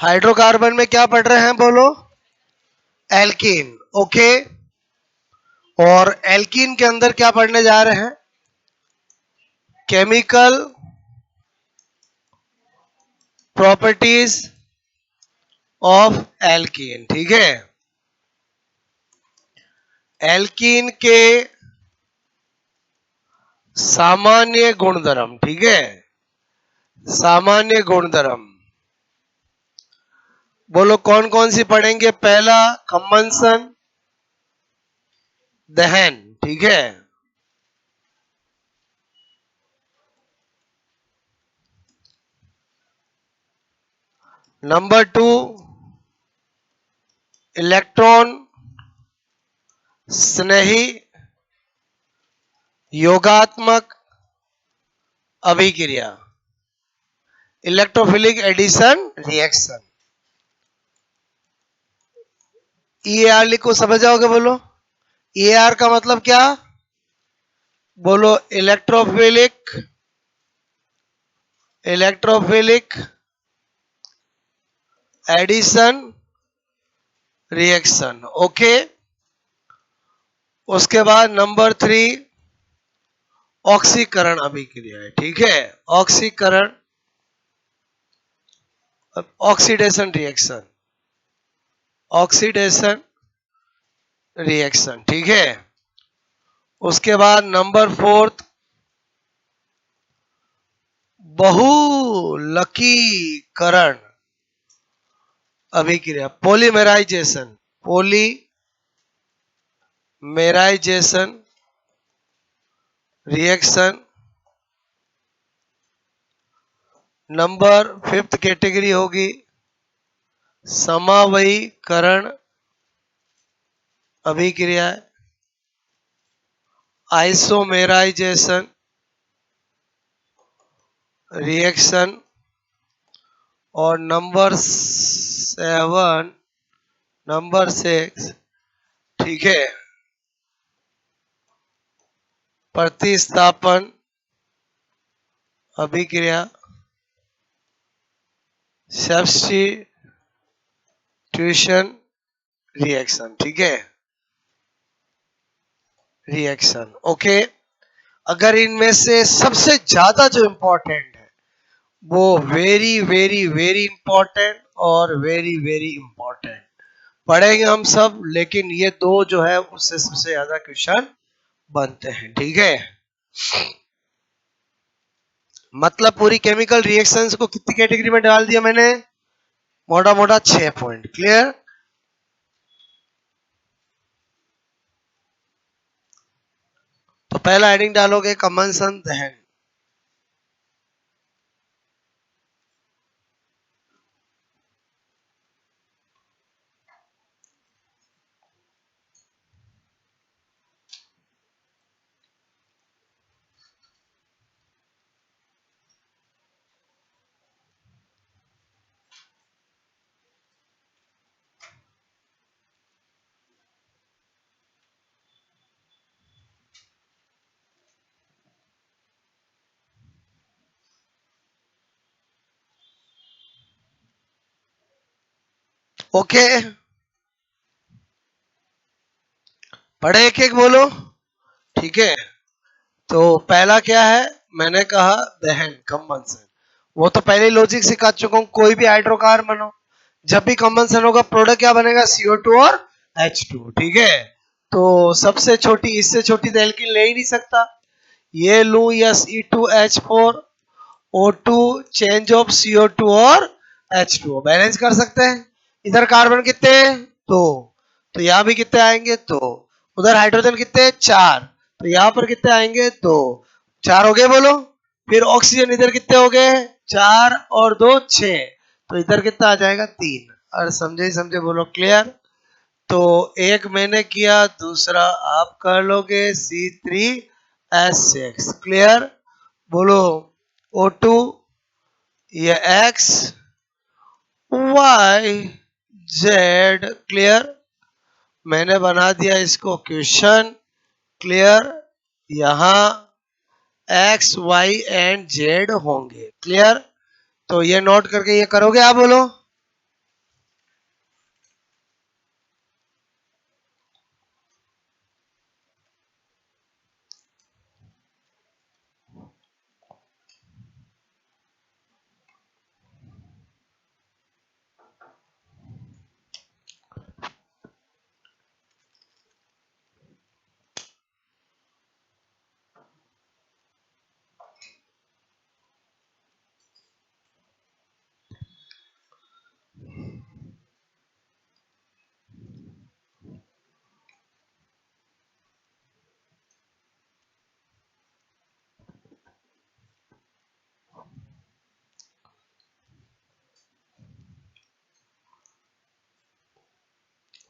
Hydrocarbon में क्या पढ़ रहे हैं बोलो? एल्कीन। ओके, और एल्कीन के अंदर क्या पढ़ने जा रहे हैं? Chemical properties of alkene. ठीक है, एल्कीन के सामान्य गुणधर्म। ठीक है, सामान्य गुणधर्म बोलो कौन कौन सी पढ़ेंगे? पहला कंबंशन, दहन। ठीक है, नंबर 2 इलेक्ट्रॉन स्नेही योगात्मक अभिक्रिया, इलेक्ट्रोफिलिक एडिशन रिएक्शन। EAR लिखो, समझ जाओगे बोलो। EAR का मतलब क्या बोलो? Electrophilic addition reaction. ओके, उसके बाद नंबर 3 ऑक्सीकरण अभिक्रिया है। ठीक है, ऑक्सीकरण, ऑक्सीडेशन रिएक्शन, ऑक्सीडेशन रिएक्शन। ठीक है, उसके बाद नंबर 4 बहुलकीकरण अभिक्रिया, पॉलीमेराइजेशन रिएक्शन। नंबर 5 कैटेगरी होगी समावयीकरण अभिक्रिया, आइसोमेराइजेशन रिएक्शन। और नंबर 6 ठीक है, प्रतिस्थापन अभिक्रिया, सब्स्टिट्यूशन रिएक्शन। ठीक है, रिएक्शन। ओके, अगर इनमें से सबसे ज्यादा जो इंपॉर्टेंट है वो वेरी वेरी वेरी इंपॉर्टेंट और वेरी वेरी इंपॉर्टेंट पढ़ेंगे हम सब, लेकिन ये दो जो है उससे सबसे ज्यादा क्वेश्चन बनते हैं। ठीक है, मतलब पूरी केमिकल रिएक्शंस को कितनी कैटेगरी में डाल दिया मैंने? मोटा मोटा 6 पॉइंट। क्लियर? तो पहला हेडिंग डालोगे कंबंशन दहन। ओके, पढ़े एक एक बोलो। ठीक है, तो पहला क्या है? मैंने कहा दहन, कंबंशन। वो तो पहले लॉजिक सिखा चुका हूं, कोई भी हाइड्रोकार्बन हो जब भी कंबंशन होगा प्रोडक्ट क्या बनेगा? CO2 और H2। ठीक है, तो सबसे छोटी, इससे छोटी तो एल्कीन ले ही नहीं सकता। ये लू SE2H4 O2 change of CO2 और H2O, बैलेंस कर सकते हैं। इधर कार्बन कितने? 2, तो यहां भी कितने आएंगे? 2। उधर हाइड्रोजन कितने? 4, तो यहां पर कितने आएंगे? 2। 4 हो गए बोलो। फिर ऑक्सीजन इधर कितने हो गए? 4 और 2 6, तो इधर कितना आ जाएगा? 3। और समझे ही समझे बोलो। क्लियर? तो एक मैंने किया, दूसरा आप कर लोगे, C3H6। क्लियर? बोलो O2, ये X Y Z। क्लियर? मैंने बना दिया इसको क्वेश्चन। क्लियर? यहां X Y एंड Z होंगे। क्लियर? तो ये नोट करके ये करोगे आप बोलो।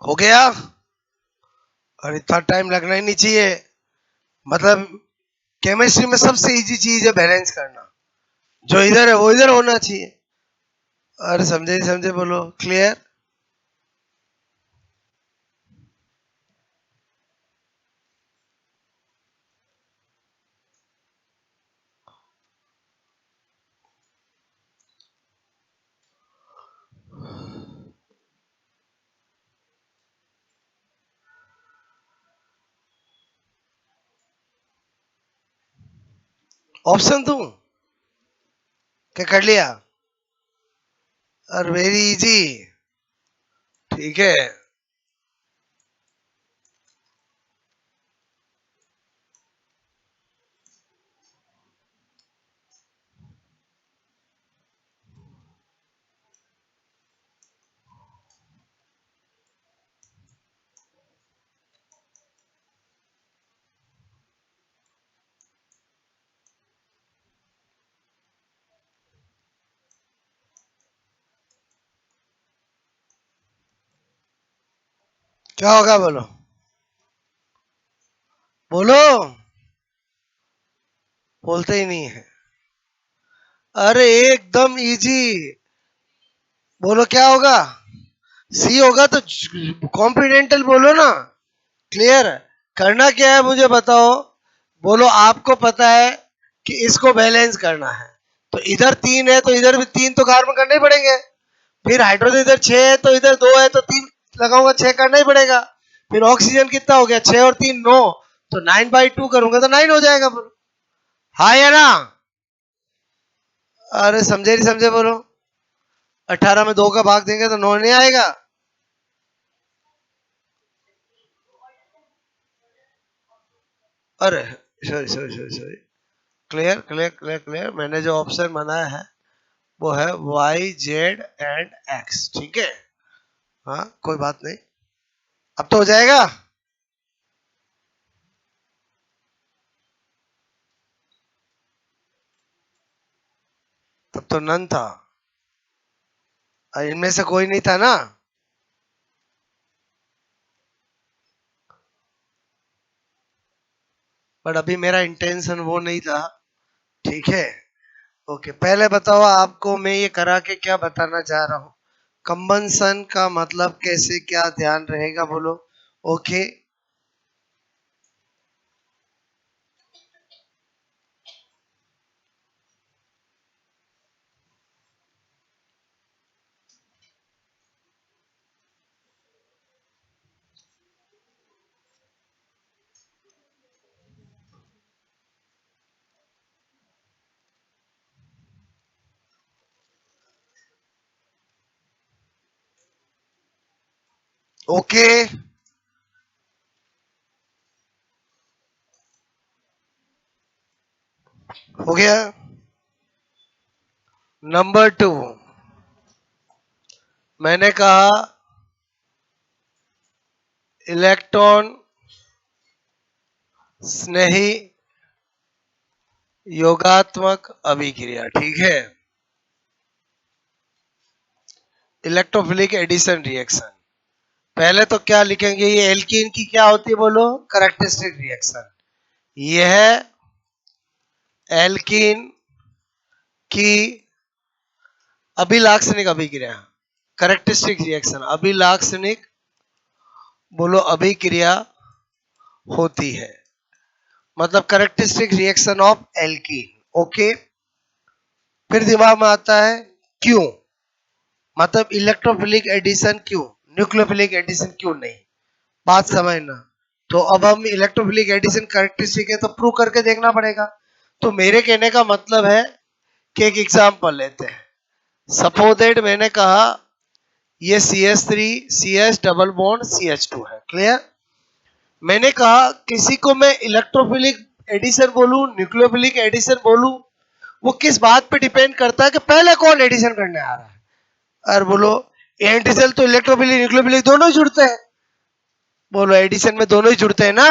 हो गया? और इतना टाइम लगना ही नहीं चाहिए। मतलब केमिस्ट्री में सबसे इजी चीज है बैलेंस करना, जो इधर है वो इधर होना चाहिए। और समझे समझे बोलो, क्लियर? ऑप्शन दूं? क्या कर लिया? और वेरी इजी। ठीक है, क्या होगा बोलो? बोलो। बोलते ही नहीं है। अरे एकदम इजी। बोलो क्या होगा? सी होगा तो कॉम्पिडेंटल बोलो ना। क्लियर? करना क्या है मुझे बताओ। बोलो आपको पता है कि इसको बैलेंस करना है, तो इधर 3 है तो इधर भी 3 तो कार्बन करने ही पड़ेंगे। फिर हाइड्रोजन इधर 6 है तो इधर 2 है तो 3 लगाऊंगा, 6 करना ही पड़ेगा। फिर ऑक्सीजन कितना हो गया? 6 और 3 9, तो 9/2 करूंगा तो 9 हो जाएगा बोलो। हाँ या ना? अरे समझे नहीं समझे बोलो। 18 में 2 का भाग देंगे तो 9 नहीं आएगा? अरे sorry sorry sorry sorry. Clear clear clear clear. मैंने जो ऑप्शन बनाया है वो है वाई जेड एंड एक्स। ठीक है, हाँ कोई बात नहीं। अब तो हो जाएगा। तब तो नन था। इनमें से कोई नहीं था ना? बट अभी मेरा इंटेंशन वो नहीं था। ठीक है, ओके। पहले बताओ आपको मैं ये करा के क्या बताना चाह रहा हूँ। कंबंसन का मतलब कैसे क्या ध्यान रहेगा बोलो। ओके, ओके हो गया। नंबर 2, मैंने कहा इलेक्ट्रॉन स्नेही योगात्मक अभिक्रिया। ठीक है, इलेक्ट्रोफिलिक एडिशन रिएक्शन। पहले तो क्या लिखेंगे, ये एल्कीन की क्या होती है बोलो? Characteristic reaction. यह एल्कीन की अभिलाक्षणिक अभिक्रिया, कैरेक्टरिस्टिक रिएक्शन, अभिलाक्षणिक बोलो अभिक्रिया होती है। मतलब characteristic reaction of alkene. Okay, फिर दिमाग में आता है क्यों, मतलब इलेक्ट्रोफिलिक एडिशन क्यों, न्यूक्लियोफिलिक एडिशन क्यों नहीं। बात समझना। तो अब हम इलेक्ट्रोफिलिक एडिशन कैरेक्टरिस्टिक है तो प्रूव करके देखना पड़ेगा। तो मेरे कहने का मतलब है कि एक एग्जांपल लेते हैं। सपोज दैट मैंने कहा ये CH3 CH double bond CH2 है। क्लियर? मैंने कहा किसी को मैं इलेक्ट्रोफिलिक एडिशन बोलूं, न्यूक्लियोफिलिक एडिशन बोलूं, वो किस बात पे डिपेंड करता है कि पहले कौन एडिशन करने आ रहा है। और बोलो एंटीसेल तो इलेक्ट्रोफिलिक न्यूक्लियोफिलिक दोनों ही जुड़ते हैं। बोलो एडिशन में दोनों ही जुड़ते हैं ना।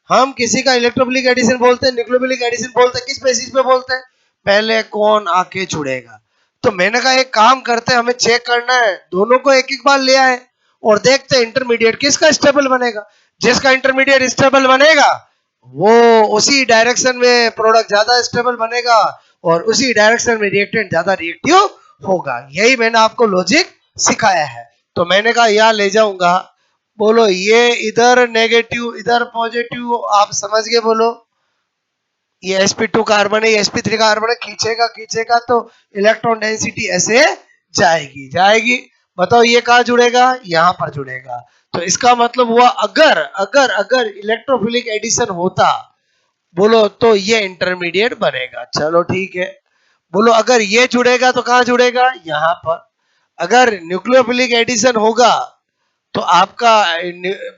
हम किसी का इलेक्ट्रोफिलिक एडिशन बोलते हैं, न्यूक्लियोफिलिक एडिशन बोलते हैं, किस बेसिस पे बोलते हैं? पहले कौन आके जुड़ेगा। तो मैंने कहा एक काम करते हैं, हमें चेक करना है, दोनों को एक एक बार ले आए। और देखते हैं इंटरमीडिएट किसका स्टेबल बनेगा। जिसका इंटरमीडिएट स्टेबल बनेगा वो उसी डायरेक्शन में प्रोडक्ट ज्यादा स्टेबल बनेगा और उसी डायरेक्शन में रिएक्टेंट ज्यादा रिएक्टिव होगा। यही मैंने आपको लॉजिक सिखाया है। तो मैंने कहा यहां ले जाऊंगा, बोलो ये इधर नेगेटिव इधर पॉजिटिव, आप समझ गए। बोलो ये sp2 कार्बन है, ये sp3 कार्बन है, खींचेगा खींचेगा तो इलेक्ट्रॉन डेंसिटी ऐसे जाएगी जाएगी। बताओ ये कहाँ जुड़ेगा, यहाँ पर जुड़ेगा। तो इसका मतलब हुआ अगर अगर अगर इलेक्ट्रोफिलिक एडिशन होता, बोलो तो ये इंटरमीडिएट बनेगा। चलो ठीक है। बोलो अगर ये जुड़ेगा तो कहाँ जुड़ेगा, यहाँ पर। अगर न्यूक्लियोफिलिक एडिशन होगा तो आपका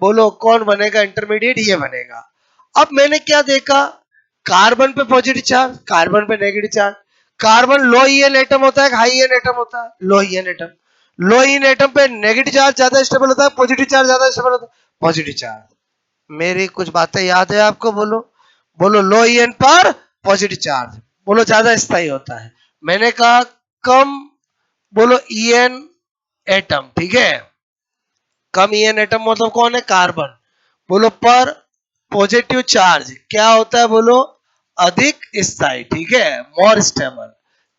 बोलो कौन बनेगा इंटरमीडिएट, ये बनेगा। अब मैंने क्या देखा, कार्बन पे पॉजिटिव चार्ज, कार्बन पे नेगेटिव चार्ज। कार्बन लो ईएन एटम होता है, हाई ईएन एटम होता है, लो ईएन एटम। लो ईएन एटम पे नेगेटिव चार्ज ज्यादा स्टेबल होता है, पॉजिटिव चार्ज ज्यादा स्टेबल होता है, पॉजिटिव चार्ज। मेरी कुछ बातें याद है आपको, बोलो। बोलो लो ईएन पर पॉजिटिव चार्ज बोलो ज्यादा स्थायी होता है। मैंने कहा कम बोलो ईएन एटम, ठीक है। कम ईएन एटम मतलब कौन है, कार्बन। बोलो पर पॉजिटिव चार्ज क्या होता है, बोलो अधिक स्थायी, ठीक है, मोर स्टेबल।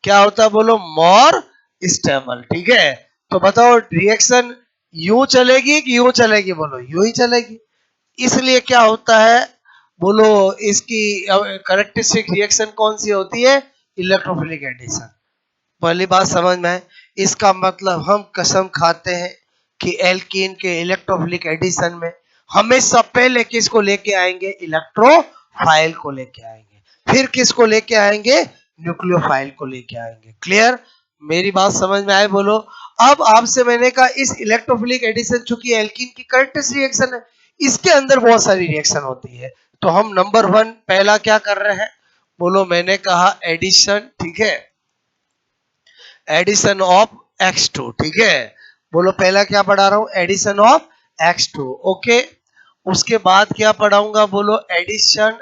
क्या होता है, बोलो मोर स्टेबल, ठीक है। तो बताओ रिएक्शन यूं चलेगी कि यूं चलेगी, बोलो यूं ही चलेगी। इसलिए क्या होता है, बोलो इसकी करेक्टरिस्टिक रिएक्शन कौन सी होती है, इलेक्ट्रोफिलिक एडिशन। पहली बात समझ में है। इसका मतलब हम कसम खाते हैं कि एल्कीन के इलेक्ट्रोफिलिक एडिशन में हमेशा पहले किसको लेके आएंगे, इलेक्ट्रोफाइल को लेके आएंगे, फिर किसको लेके आएंगे, न्यूक्लियोफाइल को लेके आएंगे। क्लियर, मेरी बात समझ में आए, बोलो। अब आपसे मैंने कहा इस इलेक्ट्रोफिलिक एडिशन चूंकि एल्कीन की करेक्टरिस्टिक रिएक्शन है, इसके अंदर बहुत सारी रिएक्शन होती है। तो हम नंबर 1 पहला क्या कर रहे हैं, बोलो मैंने कहा एडिशन, ठीक है, एडिशन ऑफ x2, ठीक है। बोलो पहला क्या पढ़ा रहा हूं, एडिशन ऑफ x2, ओके। उसके बाद क्या पढ़ाऊंगा, बोलो एडिशन,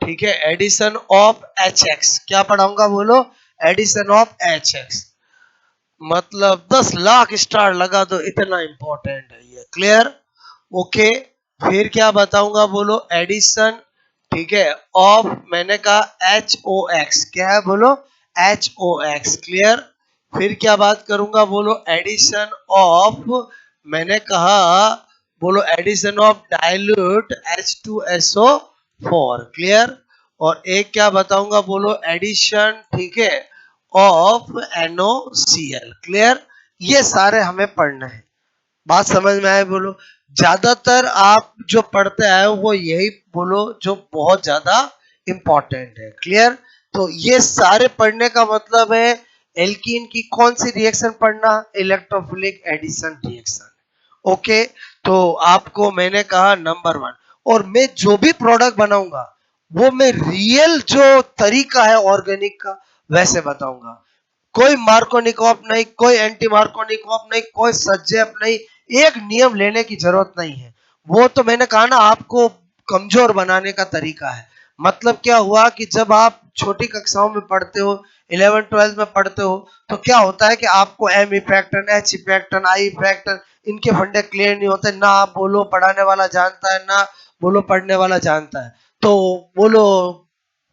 ठीक है, एडिशन ऑफ hx। क्या पढ़ाऊंगा, बोलो एडिशन ऑफ hx। मतलब 10 लाख स्टार लगा दो, इतना इंपॉर्टेंट है ये। Clear, okay. फिर क्या बताऊंगा, बोलो एडिशन, ठीक है, ऑफ मैंने कहा HOX। क्या है, बोलो HOX। क्लियर। फिर क्या बात करूंगा, बोलो एडिशन ऑफ, मैंने कहा बोलो addition of dilute H2SO4। Clear. और एक क्या बताऊंगा, बोलो एडिशन, ठीक है, ऑफ NOCl। क्लियर। ये सारे हमें पढ़ने हैं। बात समझ में आए, बोलो। ज्यादातर आप जो पढ़ते आए हो वो यही बोलो जो बहुत ज्यादा इंपॉर्टेंट है। क्लियर। तो ये सारे पढ़ने का मतलब है एल्कीन की कौन सी रिएक्शन पढ़ना, इलेक्ट्रोफिलिक एडिशन रिएक्शन। ओके। तो आपको मैंने कहा नंबर 1, और मैं जो भी प्रोडक्ट बनाऊंगा वो मैं रियल जो तरीका है ऑर्गेनिक का वैसे बताऊंगा। कोई मार्कोनिकॉप नहीं, कोई एंटी मार्कोनिकॉप नहीं, कोई सजेप नहीं, एक नियम लेने की जरूरत नहीं है। वो तो मैंने कहा ना आपको कमजोर बनाने का तरीका है। मतलब क्या हुआ कि जब आप छोटी कक्षाओं में पढ़ते हो, 11 12 में पढ़ते हो, तो क्या होता है कि आपको एम इफेक्टन, एच इफेक्टन, आई इफेक्टन, इनके फंडे क्लियर नहीं होते ना। आप बोलो पढ़ाने वाला जानता है ना बोलो पढ़ने वाला जानता है। तो बोलो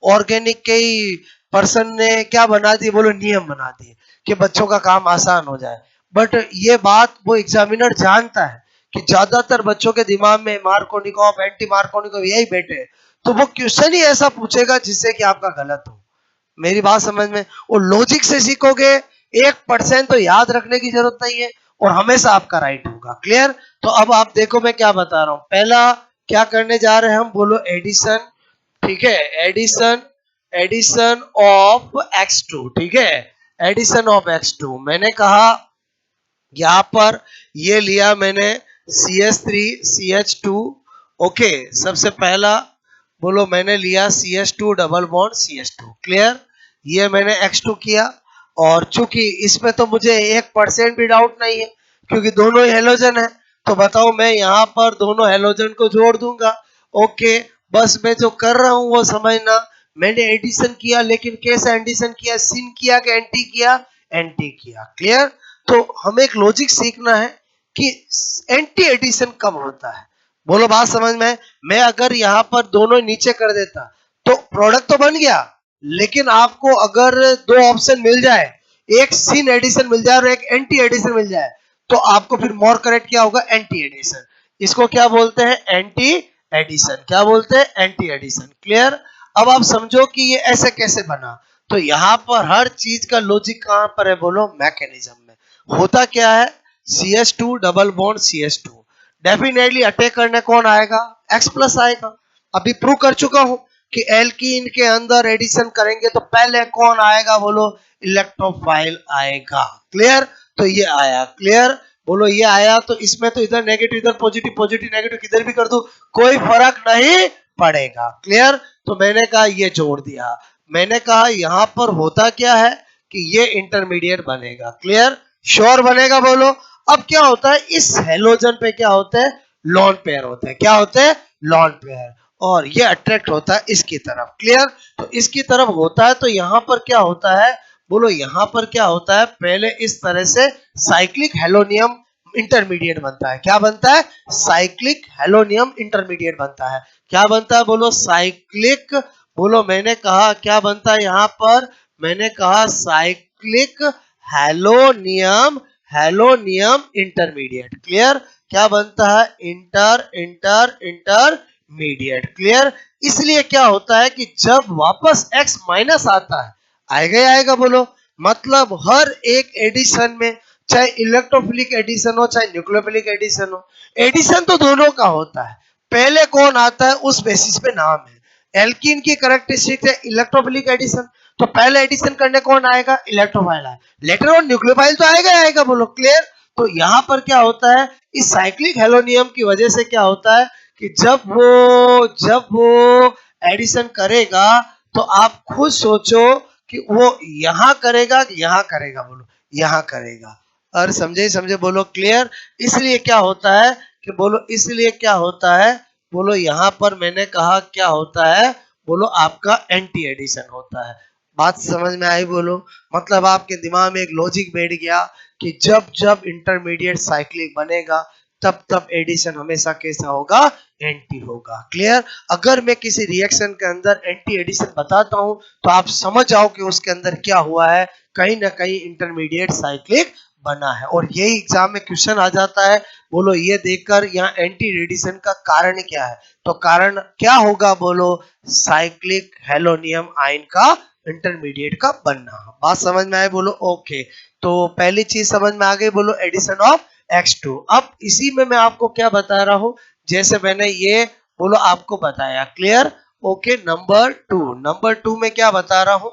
ऑर्गेनिक के ही पर्सन ने क्या बना दिए, बोलो नियम बना दिए कि बच्चों का काम आसान हो जाए। बट ये बात वो एग्जामिनर जानता है कि ज्यादातर बच्चों के दिमाग में मार्कोनिकॉप, एंटी मार्कोनिकॉप यही बैठे हैं। तो वो क्वेश्चन ही ऐसा पूछेगा जिससे कि आपका गलत हो। मेरी बात समझ में, वो लॉजिक से सीखोगे, 1% तो याद रखने की जरूरत नहीं है और हमेशा आपका राइट होगा। क्लियर। तो अब आप देखो मैं क्या बता रहा हूं। पहला क्या करने जा रहे हैं हम, बोलो एडिशन, ठीक है, एडिशन, एडिशन ऑफ x2, ठीक है, एडिशन ऑफ x2। मैंने कहा यहां पर ये लिया मैंने CH3 CH2, ओके। सबसे पहला बोलो मैंने लिया CH2 double bond CH2। Clear. ये मैंने x2 किया, और चूंकि इसमें तो मुझे 1% भी डाउट नहीं है क्योंकि दोनों ही हेलोजन है, तो बताओ मैं यहाँ पर दोनों हेलोजन को जोड़ दूंगा। ओके। बस मैं जो कर रहा हूं वो समझना, मैंने एडिशन किया, लेकिन कैसा एडिशन किया, सिन किया कि एंटी किया, एंटी किया। क्लियर। तो हमें एक लॉजिक सीखना है कि एंटी एडिशन कम होता है। बोलो बात समझ में? मैं अगर यहां पर दोनों नीचे कर देता तो प्रोडक्ट तो बन गया, लेकिन आपको अगर दो ऑप्शन मिल जाए, एक सिन एडिशन मिल जाए और एक एंटी एडिशन मिल जाए, तो आपको फिर मोर करेक्ट क्या होगा? Anti addition. इसको क्या बोलते हैं? Anti addition. क्या बोलते हैं? Anti addition. क्लियर? अब आप समझो कि ये ऐसे कैसे बना। तो यहां पर हर चीज का लॉजिक कहां पर है? बोलो मैकेनिज्म में। होता क्या है? CH2 double bond CH2, definitely attack करने कौन आएगा? X प्लस आएगा। अभी प्रूव कर चुका हूं कि एल्कीन के अंदर एडिशन करेंगे तो पहले कौन आएगा? बोलो इलेक्ट्रोफाइल आएगा। क्लियर? तो ये आया। क्लियर? बोलो ये आया, तो इसमें तो इधर नेगेटिव इधर पॉजिटिव, पॉजिटिव नेगेटिव किधर भी कर दो कोई फर्क नहीं पड़ेगा। क्लियर? तो मैंने कहा ये जोड़ दिया। मैंने कहा यहां पर होता क्या है कि ये इंटरमीडिएट बनेगा। क्लियर? श्योर बनेगा। बोलो अब क्या होता है? इस हेलोजन पे क्या होता है? लॉन पेयर होते हैं। क्या होते हैं? Lone pair. और ये अट्रैक्ट होता है इसकी तरफ। क्लियर? तो इसकी तरफ होता है तो यहां पर क्या होता है? बोलो यहां पर क्या होता है? पहले इस तरह से साइक्लिक हेलोनियम इंटरमीडिएट बनता है। क्या बनता है? साइक्लिक हेलोनियम इंटरमीडिएट बनता है। क्या बनता है? बोलो साइक्लिक। बोलो मैंने कहा क्या बनता है यहां पर? मैंने कहा साइक्लिक हेलोनियम, हेलोनियम इंटरमीडिएट। क्लियर? क्या बनता है? इंटरमीडिएट। क्लियर? इसलिए क्या होता है कि जब वापस X माइनस आता है, आएगा ही आएगा। बोलो मतलब हर एक एडिशन में, चाहे इलेक्ट्रोफिलिक एडिशन हो चाहे न्यूक्लियोफिलिक एडिशन हो, एडिशन तो दोनों का होता है। पहले कौन आता है उस बेसिस पे नाम है। एल्कीन की कैरेक्टरिस्टिक है इलेक्ट्रोफिलिक एडिशन, तो पहले एडिशन करने कौन आएगा? इलेक्ट्रोफाइल आएगा। लेटर ऑन न्यूक्लियोफाइल तो आएगा ही आएगा। बोलो क्लियर? तो यहां पर क्या होता है? इस साइक्लिक हेलोनियम की वजह से क्या होता है कि जब वो एडिशन करेगा तो आप खुद सोचो कि वो यहां करेगा कि यहां करेगा? बोलो यहां करेगा। और समझे समझे? बोलो क्लियर? इसलिए क्या होता है कि बोलो इसलिए क्या होता है? बोलो यहां पर मैंने कहा क्या होता है? बोलो आपका एंटी एडिशन होता है। बात समझ में आई? बोलो मतलब आपके दिमाग में एक लॉजिक बैठ गया कि जब जब इंटरमीडिएट साइक्लिक बनेगा तब तब एडिशन हमेशा कैसा होगा? एंटी होगा। क्लियर? अगर मैं किसी रिएक्शन के अंदर एंटी एडिशन बताता हूं तो आप समझ जाओ कि उसके अंदर क्या हुआ है, कहीं ना कहीं इंटरमीडिएट साइक्लिक बना है। और यही एग्जाम में क्वेश्चन आ जाता है। बोलो ये देखकर यहाँ एंटी एडिशन का कारण क्या है? तो कारण क्या होगा? बोलो साइक्लिक हेलोनियम आयन का इंटरमीडिएट का बनना। बात समझ में आए? बोलो ओके। तो पहली चीज समझ में आ गई। बोलो एडिशन ऑफ X2। अब इसी में मैं आपको क्या बता रहा हूं, जैसे मैंने ये बोलो आपको बताया। क्लियर? ओके। नंबर 2 में क्या बता रहा हूं?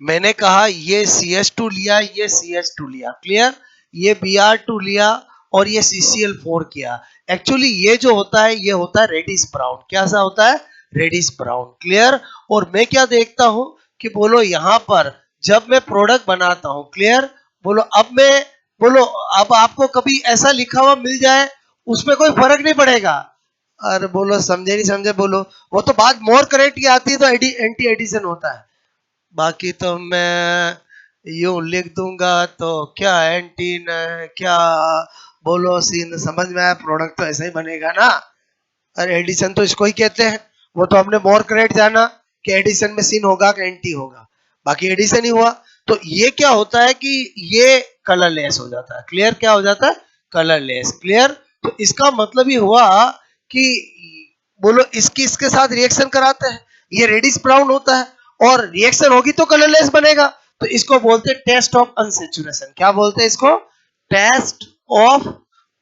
मैंने कहा ये CH2 लिया, ये CH2 लिया। क्लियर? ये Br2 लिया और ये CCl4 किया। एक्चुअली ये जो होता है ये होता है रेडिश ब्राउन। क्या सा होता है? Reddish brown. क्लियर? और मैं क्या देखता हूं कि बोलो यहां पर जब मैं प्रोडक्ट बनाता हूं, क्लियर? बोलो बोलो अब आपको कभी ऐसा लिखा हुआ मिल जाए उसमें कोई फर्क नहीं पड़ेगा। अरे बोलो समझे नहीं समझे? बोलो वो तो बात मोर करेक्ट की आती है तो एंटी एडिशन होता है। बाकी तो मैं यूं लिख दूंगा तो क्या एंटीन क्या? बोलो सीन समझ में आया? प्रोडक्ट तो ऐसा ही बनेगा ना। अरे एडिशन तो इसको ही कहते हैं। वो तो हमने मोर करेक्ट जाना कि एडिशन में सीन होगा कि एंटी होगा, बाकी एडिशन ही हुआ। तो ये क्या होता है कि ये कलरलेस हो जाता है। क्लियर? क्या हो जाता है? कलरलेस। क्लियर? तो इसका मतलब ही हुआ कि बोलो इसके साथ रिएक्शन कराते हैं, ये रेडिश ब्राउन होता है और रिएक्शन होगी तो कलरलेस बनेगा। तो इसको बोलते हैं टेस्ट ऑफ अनसेचुरेशन। क्या बोलते हैं इसको? टेस्ट ऑफ,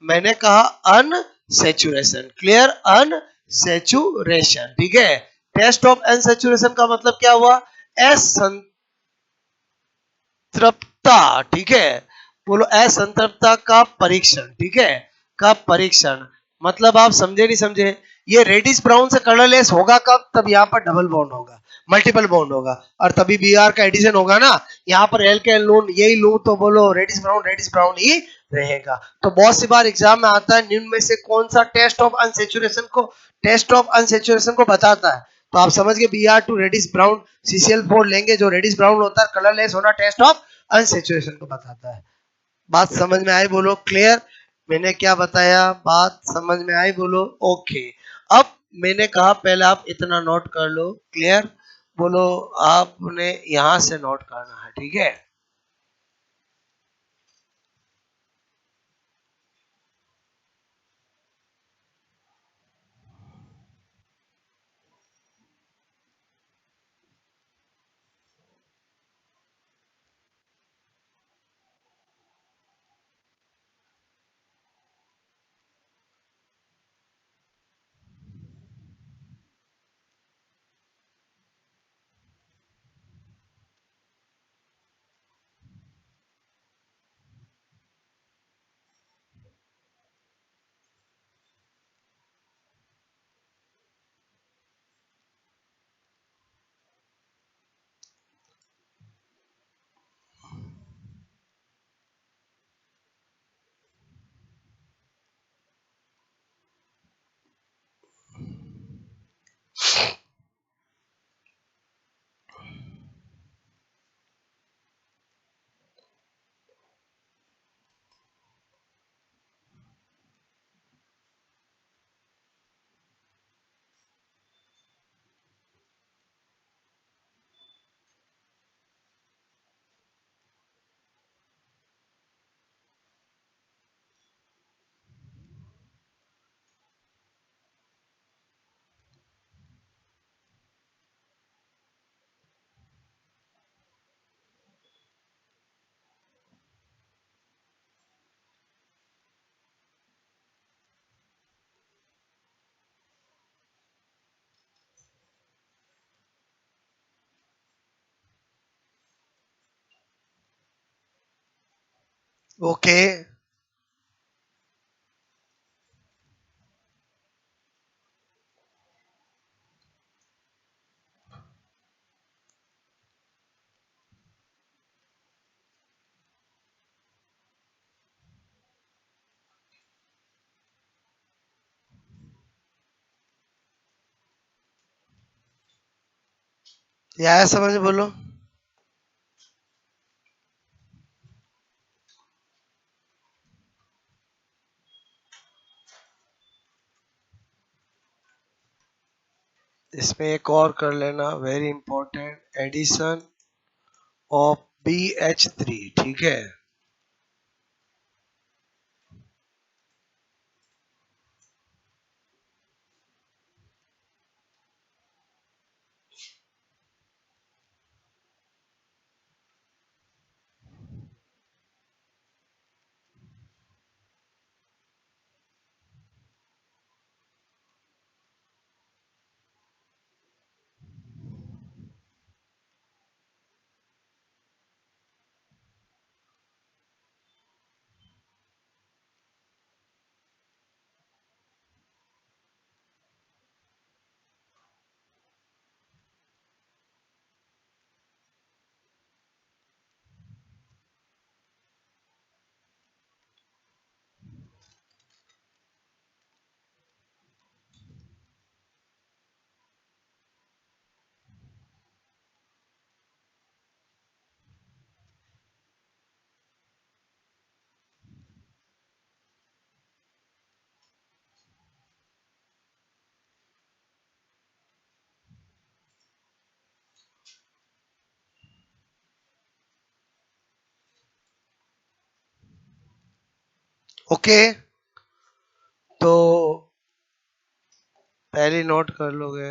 मैंने कहा अनसेचुरेशन। क्लियर? अनसेचुरेशन। ठीक है? टेस्ट ऑफ अनसेचुरेशन का मतलब क्या हुआ? असंतृप्तता। ठीक है? बोलो असंतृप्तता का परीक्षण। ठीक है? का परीक्षण मतलब आप समझे नहीं समझे? ये रेडिश ब्राउन से कलरलेस होगा कब? तब यहाँ पर डबल बॉन्ड होगा, मल्टीपल बॉन्ड होगा और तभी Br का एडिशन होगा ना। यहाँ पर एल के लून यही लू तो बोलो रेडिश ब्राउन ही रहेगा। तो बहुत सी बार एग्जाम में आता है निम्न में से कौन सा टेस्ट ऑफ अनसेचुरेशन को बताता है? तो आप समझ गए Br2 रेडिश ब्राउन, CCl4 लेंगे जो रेडिश ब्राउन होता है, कलरलेस होना टेस्ट ऑफ अनसेचुरेशन को बताता है। बात समझ में आई बोलो क्लियर। मैंने क्या बताया, बात समझ में आई बोलो ओके। अब मैंने कहा पहले आप इतना नोट कर लो, क्लियर बोलो। आपने यहां से नोट करना है, ठीक है। ओके। ये आया समझ में बोलो। इसमें एक और कर लेना, very important, addition of BH3, ठीक है। ओके, तो पहली नोट कर लोगे।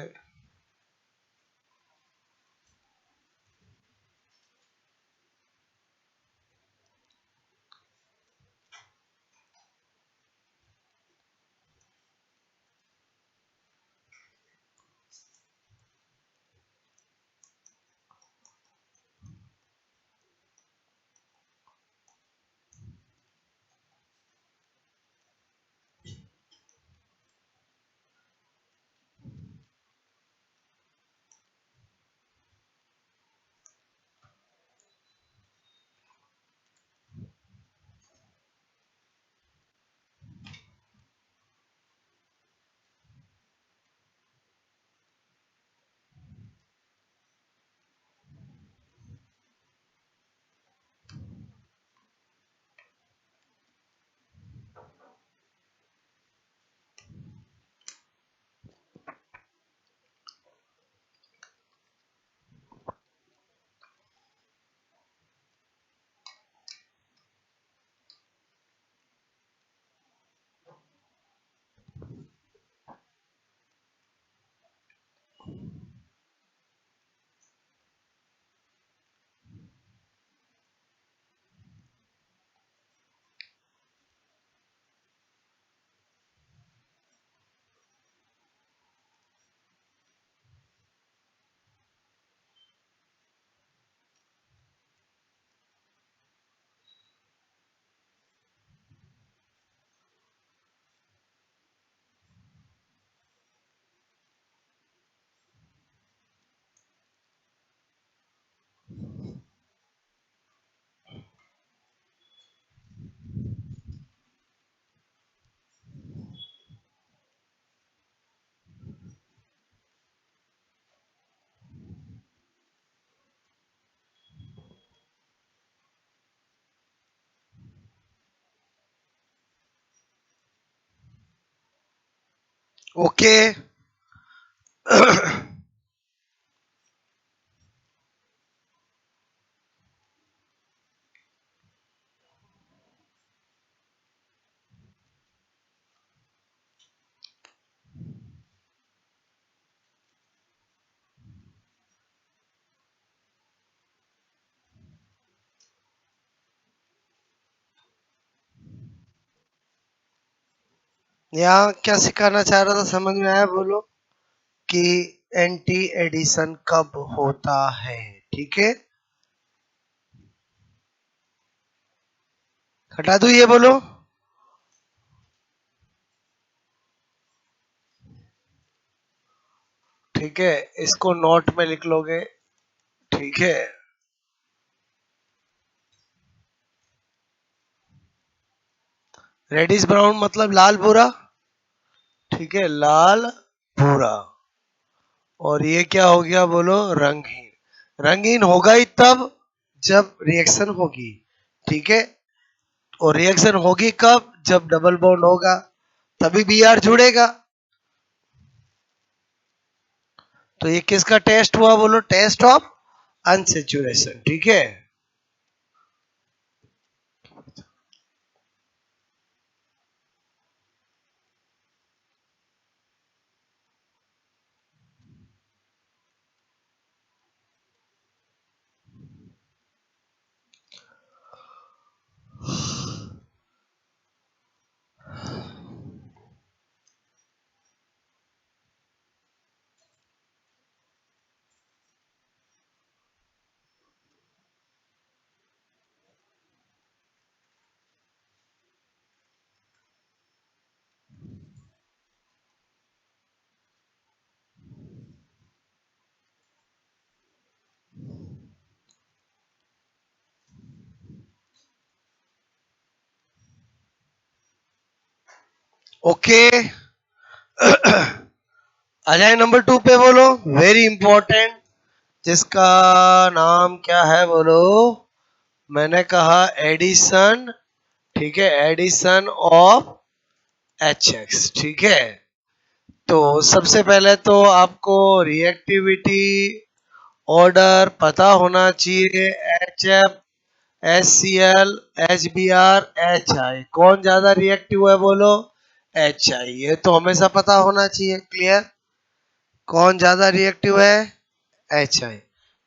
ओके। यहाँ क्या सिखाना चाह रहा था, समझ में आया? बोलो कि एंटी एडिशन कब होता है। ठीक है, हटा दू ये, बोलो। ठीक है, इसको नोट में लिख लोगे। ठीक है, रेडिश ब्राउन मतलब लाल भूरा। ठीक है, लाल भूरा। और ये क्या हो गया, बोलो? रंगहीन। रंगहीन होगा ही तब जब रिएक्शन होगी। ठीक है, और रिएक्शन होगी कब? जब डबल बॉन्ड होगा, तभी बीआर जुड़ेगा। तो ये किसका टेस्ट हुआ, बोलो? Test of unsaturation. ठीक है, ओके। आ जाए नंबर 2 पे, बोलो। वेरी इंपॉर्टेंट, जिसका नाम क्या है, बोलो? मैंने कहा एडिशन। ठीक है, एडिशन ऑफ एच एक्स। ठीक है, तो सबसे पहले तो आपको रिएक्टिविटी ऑर्डर पता होना चाहिए। H F, H C L, H B R, H I, कौन ज्यादा रिएक्टिव है, बोलो? H I. ये तो हमेशा पता होना चाहिए। क्लियर? कौन ज्यादा रिएक्टिव है? H I.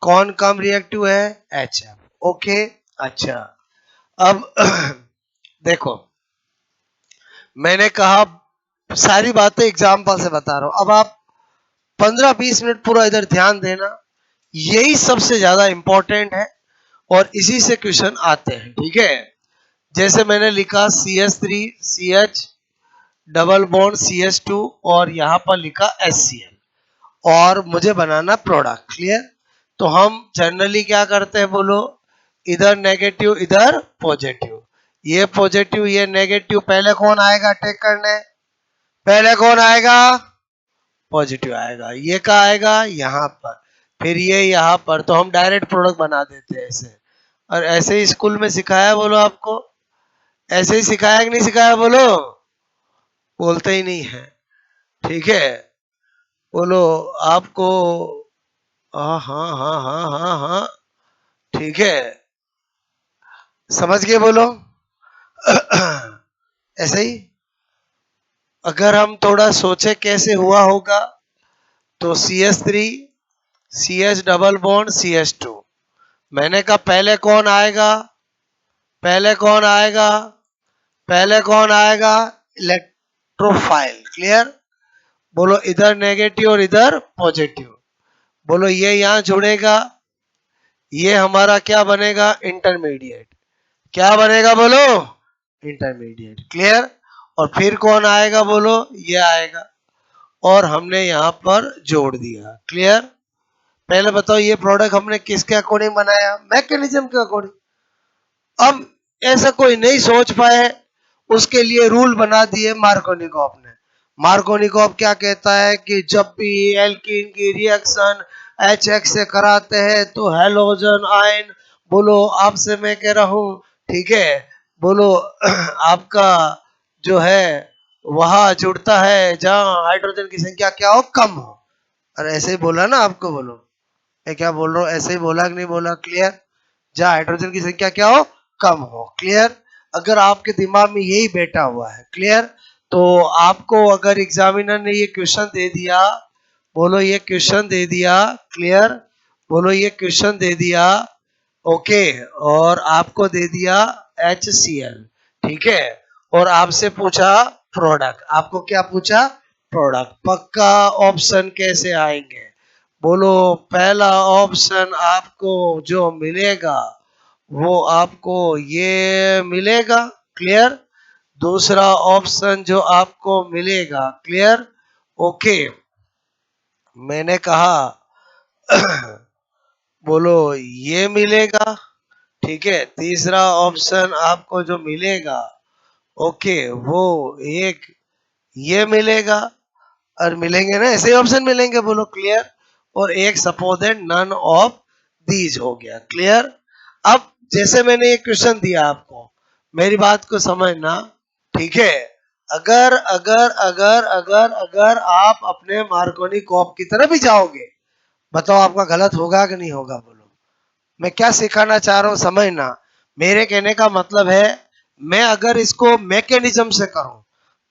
कौन कम रिएक्टिव है? H F. ओके। अच्छा, अब देखो, मैंने कहा सारी बातें एग्जाम्पल से बता रहा हूं। अब आप 15-20 मिनट पूरा इधर ध्यान देना, यही सबसे ज्यादा इंपॉर्टेंट है और इसी से क्वेश्चन आते हैं। ठीक है, जैसे मैंने लिखा CH3 CH double bond CH2 और यहां पर लिखा HCl और मुझे बनाना प्रोडक्ट। क्लियर? तो हम जनरली क्या करते हैं, बोलो? इधर नेगेटिव इधर पॉजिटिव, ये पॉजिटिव ये नेगेटिव, पहले कौन आएगा टेक करने? पहले कौन आएगा? पॉजिटिव आएगा। ये क्या आएगा? यहाँ पर, फिर ये यहाँ पर। तो हम डायरेक्ट प्रोडक्ट बना देते हैं ऐसे। और ऐसे ही स्कूल में सिखाया, बोलो? आपको ऐसे ही सिखाया कि नहीं सिखाया, बोलो? बोलते ही नहीं है। ठीक है, बोलो आपको। हाँ हाँ हाँ हाँ हाँ हाँ, ठीक है, समझ गए, बोलो? ऐसे ही अगर हम थोड़ा सोचे कैसे हुआ होगा, तो CH3 CH double bond CH2, मैंने कहा पहले कौन आएगा? पहले कौन आएगा? पहले कौन आएगा? इलेक्ट्रोफाइल। क्लियर? बोलो इधर नेगेटिव और इधर पॉजिटिव। बोलो ये यहाँ जुड़ेगा, ये हमारा क्या बनेगा? इंटरमीडिएट। क्या बनेगा, बोलो? इंटरमीडिएट। क्लियर? और फिर कौन आएगा, बोलो? ये आएगा और हमने यहाँ पर जोड़ दिया। क्लियर? पहले बताओ, ये प्रोडक्ट हमने किसके अकॉर्डिंग बनाया? मैकेनिज्म के अकॉर्डिंग। अब ऐसा कोई नहीं सोच पाए, उसके लिए रूल बना दिए मार्कोनिकॉफ ने। मार्कोनिकॉफ क्या कहता है कि जब भी एल्कीन की रिएक्शन HX से कराते हैं तो हेलोजन आयन, बोलो आपसे मैं कह रहा हूं, ठीक है, बोलो आपका जो है वहां जुड़ता है जहां हाइड्रोजन की संख्या क्या हो, कम हो। अरे ऐसे ही बोला ना आपको, बोलो मैं क्या बोल रहा हूँ, ऐसे ही बोला कि नहीं बोला? क्लियर? जहां हाइड्रोजन की संख्या क्या हो, कम हो। क्लियर? अगर आपके दिमाग में यही बैठा हुआ है, क्लियर, तो आपको अगर एग्जामिनर ने ये क्वेश्चन दे दिया, बोलो ये क्वेश्चन दे दिया, क्लियर, बोलो ये क्वेश्चन दे दिया, ओके, और आपको दे दिया HCl, ठीक है, और आपसे पूछा प्रोडक्ट, आपको क्या पूछा? प्रोडक्ट। पक्का ऑप्शन कैसे आएंगे? बोलो पहला ऑप्शन आपको जो मिलेगा वो आपको ये मिलेगा, क्लियर, दूसरा ऑप्शन जो आपको मिलेगा, क्लियर, ओके, मैंने कहा बोलो ये मिलेगा, ठीक है, तीसरा ऑप्शन आपको जो मिलेगा, ओके, वो एक ये मिलेगा, और मिलेंगे ना, ऐसे ही ऑप्शन मिलेंगे, बोलो क्लियर, और एक सपोज नन ऑफ दीज हो गया। क्लियर? अब जैसे मैंने ये क्वेश्चन दिया आपको, मेरी बात को समझना, ठीक है, अगर अगर अगर अगर अगर आप अपने मार्कोनी कॉप की तरफ भी जाओगे, बताओ आपका गलत होगा कि नहीं होगा? बोलो मैं क्या सिखाना चाह रहा हूं, समझना। मेरे कहने का मतलब है, मैं अगर इसको मैकेनिज्म से करूं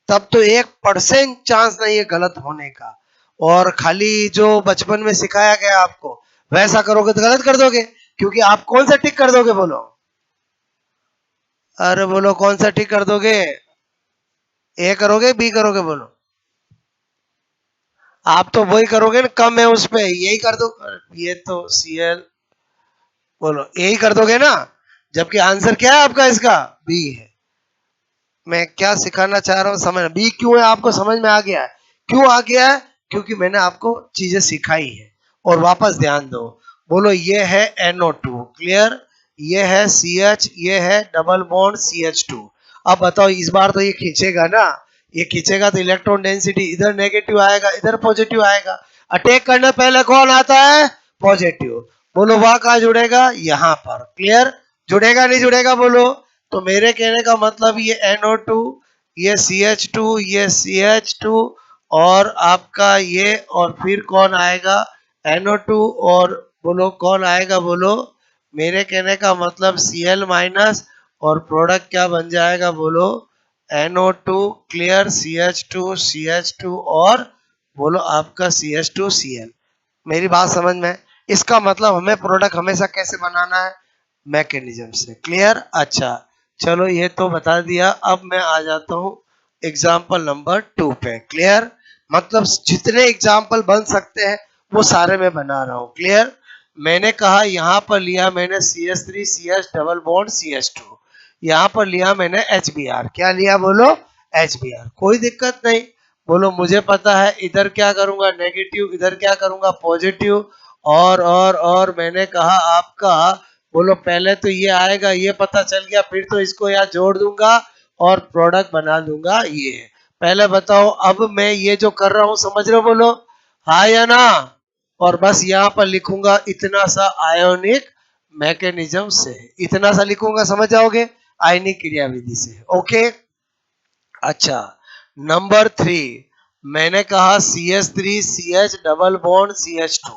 तब तो 1% चांस नहीं है गलत होने का, और खाली जो बचपन में सिखाया गया आपको वैसा करोगे तो गलत कर दोगे, क्योंकि आप कौन सा टिक कर दोगे? बोलो, अरे बोलो कौन सा टिक कर दोगे? ए करोगे, बी करोगे? बोलो, आप तो वही करोगे ना, कम है उस पे यही कर दो, ये तो Cl, बोलो यही कर दोगे ना, जबकि आंसर क्या है आपका इसका? बी है। मैं क्या सिखाना चाह रहा हूँ समझ, बी क्यों है आपको समझ में आ गया है? क्यों आ गया है? क्योंकि मैंने आपको चीजें सिखाई है। और वापस ध्यान दो, बोलो ये है NO2, क्लियर, ये है CH, ये है डबल बॉन्ड CH2। अब बताओ इस बार तो ये खींचेगा ना, ये खींचेगा तो इलेक्ट्रॉन डेंसिटी इधर नेगेटिव आएगा, इधर पॉजिटिव आएगा। अटैक करने पहले कौन आता है? पॉजिटिव। बोलो वहां कहा जुड़ेगा? यहाँ पर। क्लियर? जुड़ेगा नहीं जुड़ेगा? बोलो। तो मेरे कहने का मतलब ये NO2, ये CH2, ये CH2, और आपका ये, और फिर कौन आएगा? NO2, और बोलो कौन आएगा? बोलो, मेरे कहने का मतलब Cl माइनस, और प्रोडक्ट क्या बन जाएगा? बोलो NO2, क्लियर, CH2, CH2, और बोलो आपका CH2Cl। मेरी बात समझ में? इसका मतलब हमें प्रोडक्ट हमेशा कैसे बनाना है? मैकेनिज्म से। क्लियर? अच्छा, चलो ये तो बता दिया। अब मैं आ जाता हूँ एग्जाम्पल नंबर 2 पे। क्लियर? मतलब जितने एग्जाम्पल बन सकते हैं वो सारे मैं बना रहा हूँ। क्लियर? मैंने कहा यहाँ पर लिया मैंने CH3 CH double bond CH2, यहाँ पर लिया मैंने HBr। क्या लिया? बोलो HBr। कोई दिक्कत नहीं, बोलो मुझे पता है इधर क्या करूंगा नेगेटिव, इधर क्या करूंगा पॉजिटिव, और मैंने कहा आपका, बोलो पहले तो ये आएगा, ये पता चल गया, फिर तो इसको यहाँ जोड़ दूंगा और प्रोडक्ट बना दूंगा ये। पहले बताओ अब मैं ये जो कर रहा हूँ समझ रहे हो? बोलो हाँ या ना? और बस यहाँ पर लिखूंगा इतना सा आयोनिक मैकेनिज्म से, इतना सा लिखूंगा, समझ जाओगे, आयनिक क्रियाविधि से। ओके, अच्छा, नंबर 3, मैंने कहा CH3 CH double bond CH2,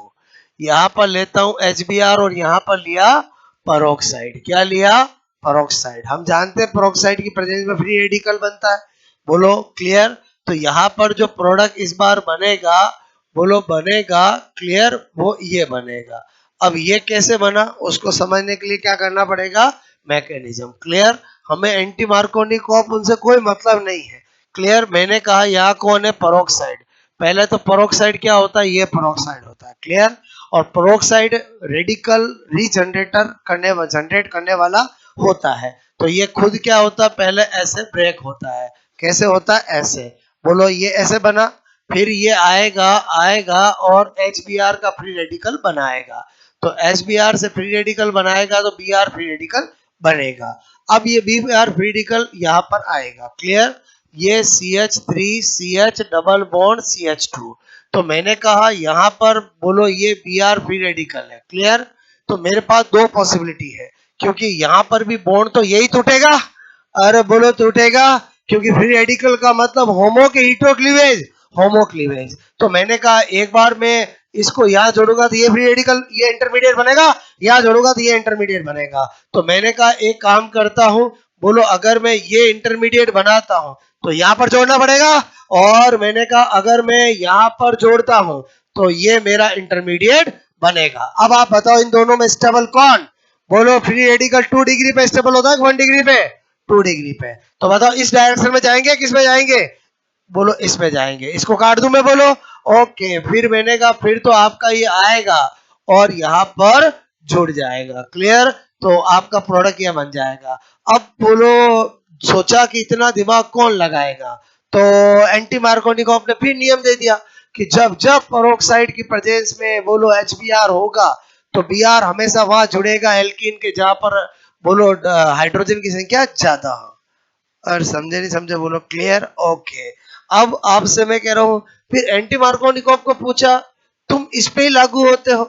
यहाँ पर लेता हूं HBr, और यहाँ पर लिया परोक्साइड। क्या लिया? परोक्साइड। हम जानते हैं परोक्साइड की प्रेजेंस में फ्री रेडिकल बनता है। बोलो क्लियर? तो यहाँ पर जो प्रोडक्ट इस बार बनेगा, बोलो बनेगा, क्लियर, वो ये बनेगा। अब ये कैसे बना उसको समझने के लिए क्या करना पड़ेगा? मैकेनिज्म। क्लियर? हमें एंटी मार्कोनी कॉप उनसे कोई मतलब नहीं है। क्लियर? मैंने कहा यहाँ कौन है? परोक्साइड। पहले तो परोक्साइड क्या होता है? ये परोक्साइड होता है। क्लियर? और परोक्साइड रेडिकल रीजनरेटर जनरेट करने वाला होता है। तो ये खुद क्या होता है? पहले ऐसे ब्रेक होता है। कैसे होता है? ऐसे। बोलो ये ऐसे बना, फिर ये आएगा आएगा और HBr का फ्री रेडिकल बनाएगा। तो HBr से फ्री रेडिकल बनाएगा तो Br फ्री रेडिकल बनेगा। अब ये Br फ्री रेडिकल यहाँ पर आएगा। क्लियर? ये CH3 CH double bond CH2। तो मैंने कहा यहाँ पर बोलो ये Br फ्री रेडिकल है। क्लियर? तो मेरे पास दो पॉसिबिलिटी है, क्योंकि यहाँ पर भी बॉन्ड तो यही टूटेगा, अरे बोलो टूटेगा, क्योंकि फ्री रेडिकल का मतलब होमो के हीटो क्लीवेज, होमो क्लीवेज। तो मैंने कहा एक बार मैं इसको यहाँ जोड़ूंगा तो ये फ्री रेडिकल, ये इंटरमीडिएट बनेगा, यहाँ जोड़ूंगा तो ये इंटरमीडिएट बनेगा। तो मैंने कहा एक काम करता हूं, बोलो अगर मैं ये इंटरमीडिएट बनाता हूं तो यहाँ पर जोड़ना पड़ेगा, और मैंने कहा अगर मैं यहाँ पर जोड़ता हूं तो ये मेरा इंटरमीडिएट बनेगा। अब आप बताओ इन दोनों में स्टेबल कौन? बोलो फ्री रेडिकल 2 डिग्री पे स्टेबल होता है 1 डिग्री पे? 2 डिग्री पे। तो बताओ इस डायरेक्शन में जाएंगे किस में जाएंगे? बोलो इसमें जाएंगे। इसको काट दूं मैं? बोलो ओके। फिर मैंने कहा फिर तो आपका ये आएगा और यहाँ पर जुड़ जाएगा। क्लियर? तो आपका प्रोडक्ट ये बन जाएगा। अब बोलो सोचा कि इतना दिमाग कौन लगाएगा, तो एंटी मार्कोनिकॉफ ने फिर नियम दे दिया कि जब जब पेरोक्साइड की प्रेजेंस में बोलो HBr होगा तो Br हमेशा वहां जुड़ेगा एल्कीन के जहां पर बोलो हाइड्रोजन की संख्या ज्यादा हो। और समझे नहीं समझे? बोलो क्लियर? ओके। अब आपसे मैं कह रहा हूं, फिर एंटी मार्कोनिकॉफ को पूछा तुम इस पे ही लागू होते हो,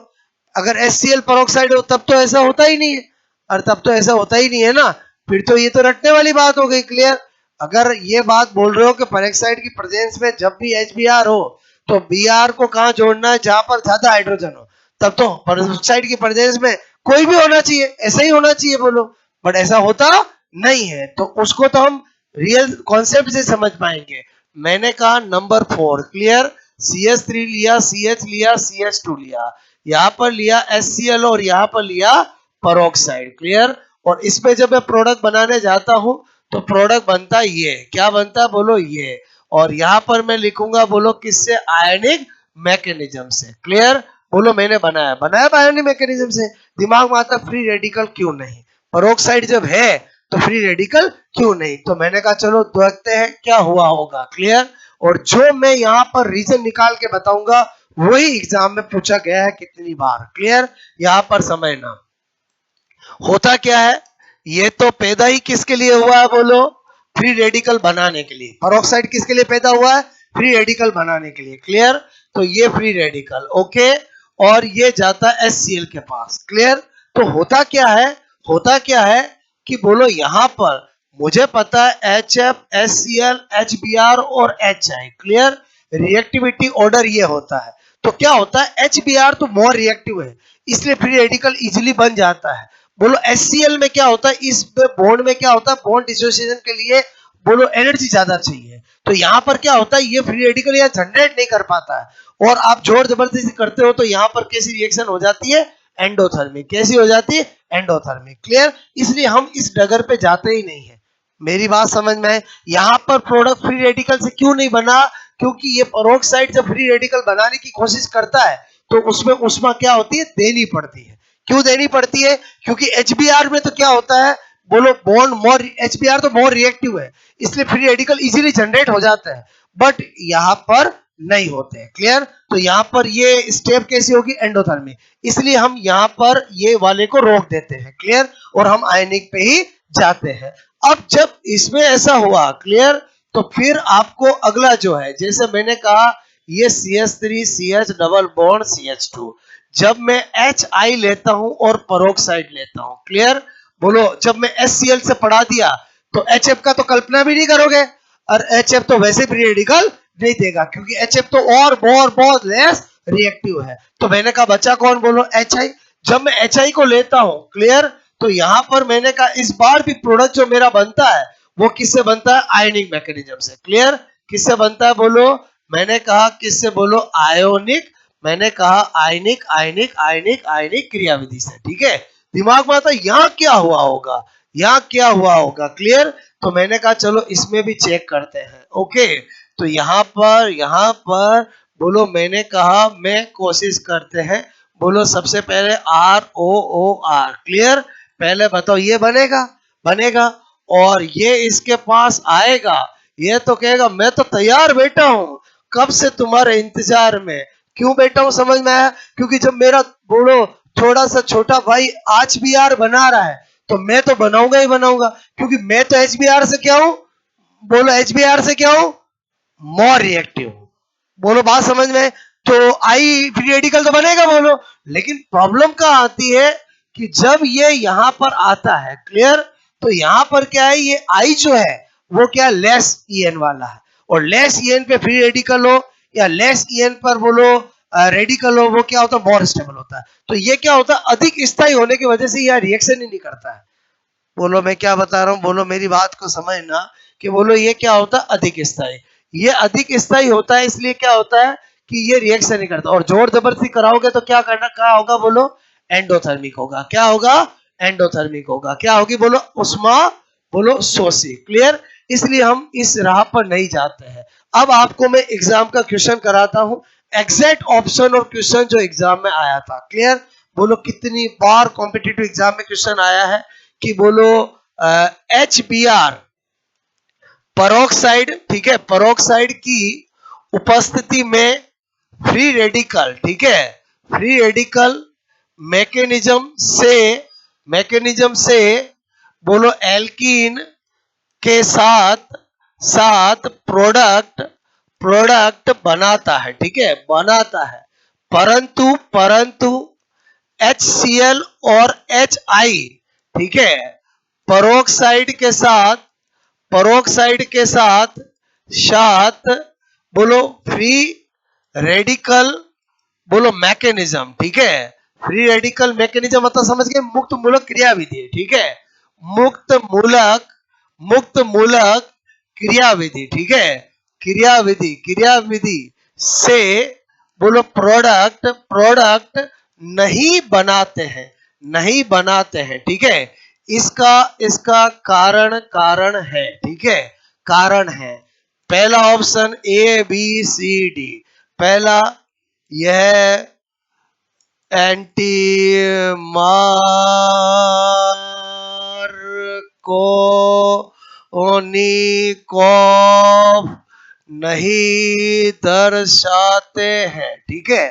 अगर HCl पेरोक्साइड हो तब तो ऐसा होता ही नहीं है, और तब तो ऐसा होता ही नहीं है ना, फिर तो ये तो रटने वाली बात हो गई। क्लियर? अगर ये बात बोल रहे हो कि पेरोक्साइड की प्रेजेंस में जब भी HBr हो तो Br को कहां जोड़ना है? जहां पर ज्यादा हाइड्रोजन हो, तब तो पेरोक्साइड की प्रेजेंस में कोई भी होना चाहिए, ऐसा ही होना चाहिए। बोलो बट ऐसा होता नहीं है, तो उसको तो हम रियल कॉन्सेप्ट से समझ पाएंगे। मैंने कहा नंबर 4। क्लियर? CH3 लिया, CH लिया, CH2 लिया, यहाँ पर लिया HCl और यहाँ पर लिया पेरोक्साइड। क्लियर? और इसमें जब मैं प्रोडक्ट बनाने जाता हूं तो प्रोडक्ट बनता ये, क्या बनता है? बोलो ये। और यहाँ पर मैं लिखूंगा बोलो किससे? आयनिक मैकेनिज्म से। क्लियर? बोलो मैंने बनाया, बनाया आयनिक मैकेनिज्म से। दिमाग में आता फ्री रेडिकल क्यों नहीं, पेरोक्साइड जब है तो फ्री रेडिकल क्यों नहीं? तो मैंने कहा चलो देखते हैं क्या हुआ होगा। क्लियर? और जो मैं यहाँ पर रीजन निकाल के बताऊंगा वही एग्जाम में पूछा गया है कितनी बार। क्लियर? यहाँ पर समझना होता क्या है, ये तो पैदा ही किसके लिए हुआ है? बोलो फ्री रेडिकल बनाने के लिए। पेरोक्साइड किसके लिए पैदा हुआ है? फ्री रेडिकल बनाने के लिए। क्लियर? तो ये फ्री रेडिकल ओके, और ये जाता है HCl के पास। क्लियर? तो होता क्या है, होता क्या है कि बोलो यहां पर मुझे पता है HF, HCl, HBr और HI। क्लियर? रिएक्टिविटी ऑर्डर ये होता है। तो क्या होता है, HBr तो मोर रिएक्टिव है इसलिए फ्री रेडिकल इजीली बन जाता है। बोलो HCl में क्या होता है, इस बॉन्ड में क्या होता है, बॉन्ड डिसोसिएशन के लिए बोलो एनर्जी ज्यादा चाहिए, तो यहाँ पर क्या होता है, ये फ्री रेडिकल यहाँ जनरेट नहीं कर पाता है, और आप जोर जबरदस्ती करते हो तो यहाँ पर कैसी रिएक्शन हो जाती है? एंडोथर्मिक। कैसी हो जाती है? एंडोथर्मिक। क्लियर? इसलिए हम इस डगर पे जाते ही नहीं है। मेरी बात समझ में है? यहाँ पर प्रोडक्ट फ्री रेडिकल से क्यों नहीं बना? क्योंकि ये पेरोक्साइड जब फ्री रेडिकल बनाने की कोशिश करता है तो उसमें उष्मा क्या होती है? देनी पड़ती है। क्यों देनी पड़ती है? क्योंकि HBr में तो क्या होता है, बोलो बॉन्ड मोर, HBr तो मोर रिएक्टिव है इसलिए फ्री रेडिकल इजीली जनरेट हो जाता है, बट यहाँ पर नहीं होते हैं। क्लियर? तो यहाँ पर ये स्टेप कैसी होगी? एंडोथर्मिक। इसलिए हम यहाँ पर ये वाले को रोक देते हैं। क्लियर? और हम आयनिक पे ही जाते हैं। अब जब इसमें ऐसा हुआ, क्लियर, तो फिर आपको अगला जो है, जैसे मैंने कहा ये CH3 CH double bond CH2, जब मैं HI लेता हूं और पेरोक्साइड लेता हूं, क्लियर, बोलो जब मैं HCl से पढ़ा दिया तो HF का तो कल्पना भी नहीं करोगे, और HF तो वैसे भी रेडिकल नहीं देगा क्योंकि HF तो और बहुत लेस रिएक्टिव है। तो मैंने कहा बचा कौन? बोलो HI। जब मैं HI को लेता हूं, क्लियर, तो यहां पर मैंने कहा इस बार भी प्रोडक्ट जो मेरा बनता है वो किससे बनता है? आयनिक मैकेनिज्म से। क्लियर? किससे बनता है? बोलो मैंने कहा किससे? बोलो आयोनिक। मैंने कहा आयनिक आयनिक आयनिक आयनिक क्रियाविधि से। ठीक है? दिमाग में आता यहाँ क्या हुआ होगा, यहाँ क्या हुआ होगा। क्लियर? तो मैंने कहा चलो इसमें भी चेक करते हैं। ओके, तो यहाँ पर बोलो मैंने कहा मैं कोशिश करते हैं। बोलो सबसे पहले ROOR। क्लियर? पहले बताओ ये बनेगा? बनेगा। और ये इसके पास आएगा, ये तो कहेगा मैं तो तैयार बैठा हूं, कब से तुम्हारे इंतजार में। क्यों बैठा हूं? समझ में आया? क्योंकि जब मेरा बोलो थोड़ा सा छोटा भाई HBr बना रहा है तो मैं तो बनाऊंगा ही बनाऊंगा, क्योंकि मैं तो HBr से क्या हूं? बोलो HBr से क्या हूं? More reactive. बोलो बात समझ में? तो आई फ्री रेडिकल तो बनेगा। बोलो, लेकिन प्रॉब्लम कहां आती है कि जब ये यहां पर आता है, क्लियर, तो यहां पर क्या है, ये आई जो है वो क्या लेस ईएन वाला है, और लेस ईएन पे फ्री रेडिकल हो या लेस ईएन पर बोलो रेडिकल हो, वो क्या होता है, मोर स्टेबल होता है। तो ये क्या होता है, अधिक स्थायी होने की वजह से यह रिएक्शन ही नहीं करता है। बोलो मैं क्या बता रहा हूँ, बोलो मेरी बात को समझना कि बोलो ये क्या होता है, अधिक स्थायी। ये अधिक स्थायी होता है, इसलिए क्या होता है कि ये रिएक्शन नहीं करता। और जोर जबरदस्ती कराओगे तो क्या करना, क्या होगा बोलो, एंडोथर्मिक होगा। क्या होगा, एंडोथर्मिक होगा। क्या होगी बोलो, उष्मा बोलो शोषी। क्लियर, इसलिए हम इस राह पर नहीं जाते हैं। अब आपको मैं एग्जाम का क्वेश्चन कराता हूं, एग्जैक्ट ऑप्शन और क्वेश्चन जो एग्जाम में आया था। क्लियर, बोलो कितनी बार कॉम्पिटिटिव एग्जाम में क्वेश्चन आया है कि बोलो HBr परोक्साइड, ठीक है, परोक्साइड की उपस्थिति में फ्री रेडिकल, ठीक है, फ्री रेडिकल मैकेनिज्म से, मैकेनिज्म से बोलो एल्कीन के साथ साथ प्रोडक्ट, प्रोडक्ट बनाता है, ठीक है, बनाता है। परंतु परंतु HCl और HI, ठीक है, परोक्साइड के साथ, परोक्साइड के साथ साथ बोलो फ्री रेडिकल बोलो मैकेनिज्म, ठीक है, फ्री रेडिकल मैकेनिज्म मतलब समझ गए, मुक्त मूलक क्रियाविधि, ठीक है, मुक्त मूलक, मुक्त मूलक क्रियाविधि, ठीक है, क्रियाविधि, क्रियाविधि से बोलो प्रोडक्ट, प्रोडक्ट नहीं बनाते हैं, नहीं बनाते हैं, ठीक है। इसका इसका कारण, कारण है, ठीक है, कारण है। पहला ऑप्शन ABCD, पहला यह एंटी मार्कोनिकोव नहीं दर्शाते हैं, ठीक है।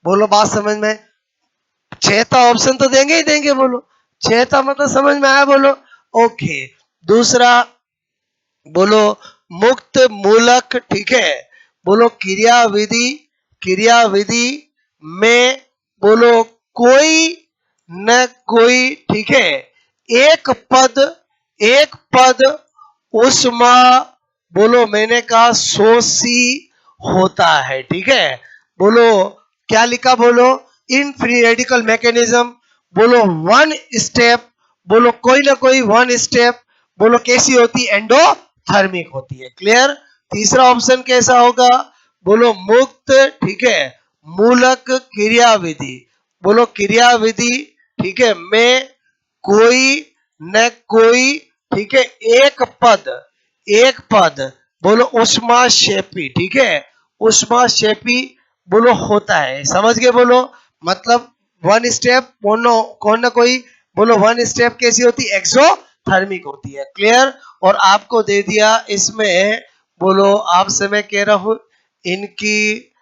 बोलो बात समझ में, छह ऑप्शन तो देंगे ही देंगे, बोलो छह मतलब समझ में आया, बोलो ओके। दूसरा बोलो मुक्त मूलक, ठीक है, बोलो क्रियाविधि, क्रियाविधि में बोलो कोई न कोई, ठीक है, एक पद, एक पद उष्मा बोलो मैंने कहा शोषी होता है, ठीक है। बोलो क्या लिखा, बोलो इन फ्री रेडिकल मैकेनिज्म, बोलो वन स्टेप, बोलो कोई ना कोई वन स्टेप बोलो कैसी होती, एंडोथर्मिक होती है। क्लियर, तीसरा ऑप्शन कैसा होगा, बोलो मुक्त, ठीक है, मूलक क्रियाविधि, बोलो क्रियाविधि, ठीक है, में कोई न कोई, ठीक है, एक पद, एक पद बोलो उष्माक्षेपी, ठीक है, उष्माक्षेपी बोलो होता है। समझ गए, बोलो मतलब वन स्टेप कौन ना कोई बोलो वन स्टेप कैसी होती, एक्सोथर्मिक होती है। क्लियर, और आपको दे दिया इसमें बोलो, आपसे मैं कह रहा हूं इनकी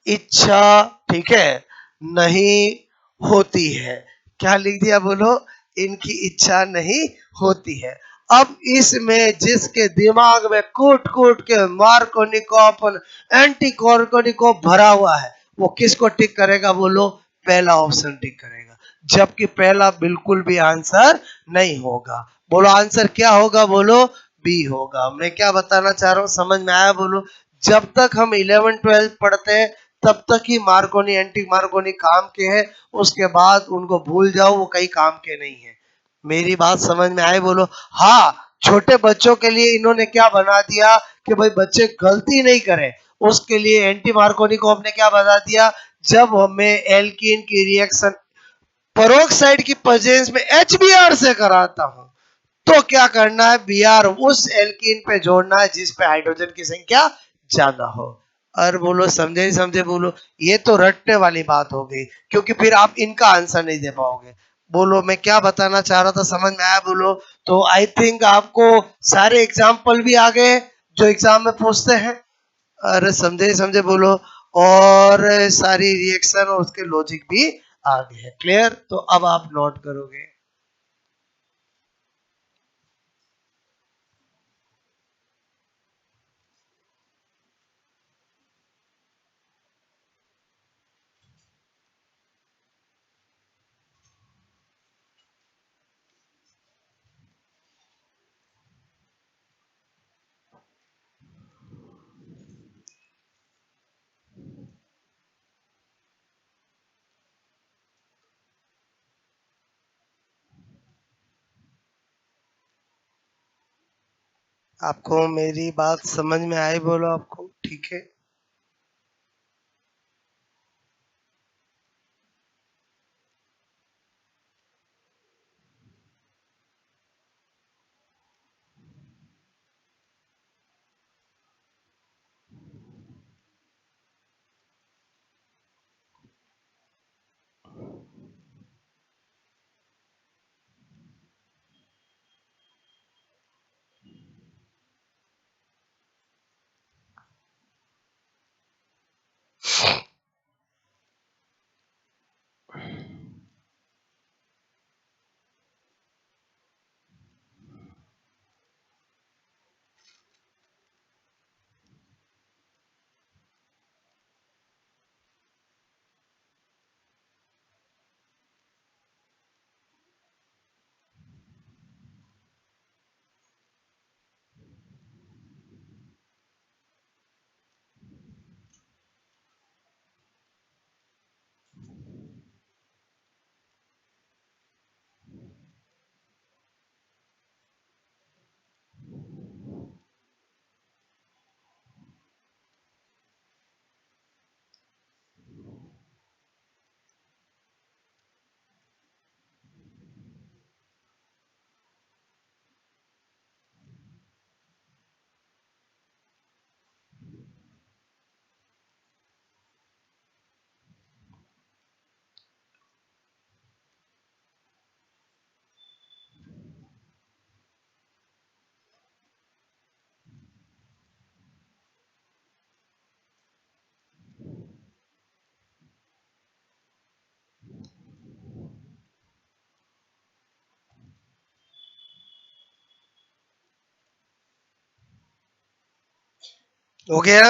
इच्छा, ठीक है, नहीं होती है। क्या लिख दिया, बोलो इनकी इच्छा नहीं होती है। अब इसमें जिसके दिमाग में कूट कूट के मार्कोनिकोव एंटी कॉर्कोनिकोव भरा हुआ है, वो किसको टिक करेगा, बोलो पहला ऑप्शन टिक करेगा, जबकि पहला बिल्कुल भी आंसर नहीं होगा। बोलो आंसर क्या होगा, बोलो बी होगा। मैं क्या बताना चाह रहा हूं, समझ में आया, बोलो जब तक हम 11-12 पढ़ते हैं तब तक ही मार्कोनी एंटी मार्कोनी काम के हैं, उसके बाद उनको भूल जाओ, वो कहीं काम के नहीं है। मेरी बात समझ में आए, बोलो हाँ। छोटे बच्चों के लिए इन्होंने क्या बना दिया कि भाई बच्चे गलती नहीं करें, उसके लिए एंटी मार्कोनी को हमने क्या बता दिया, जब हमें एल्कीन की रिएक्शन परोक्साइड की प्रेजेंस में HBr से कराता हूं, तो क्या करना है, Br उस एल्कीन पे जोड़ना है जिस पे हाइड्रोजन की संख्या ज्यादा हो। और बोलो समझे नहीं समझे, बोलो ये तो रटने वाली बात हो गई, क्योंकि फिर आप इनका आंसर नहीं दे पाओगे। बोलो मैं क्या बताना चाह रहा था, समझ में आया, बोलो तो आई थिंक आपको सारे एग्जाम्पल भी आ गए जो एग्जाम में पूछते हैं। अरे समझे नहीं समझे, बोलो और सारी रिएक्शन और उसके लॉजिक भी आ गए हैं। क्लियर, तो अब आप नोट करोगे। आपको मेरी बात समझ में आई? बोलो आपको ठीक है? हो गया?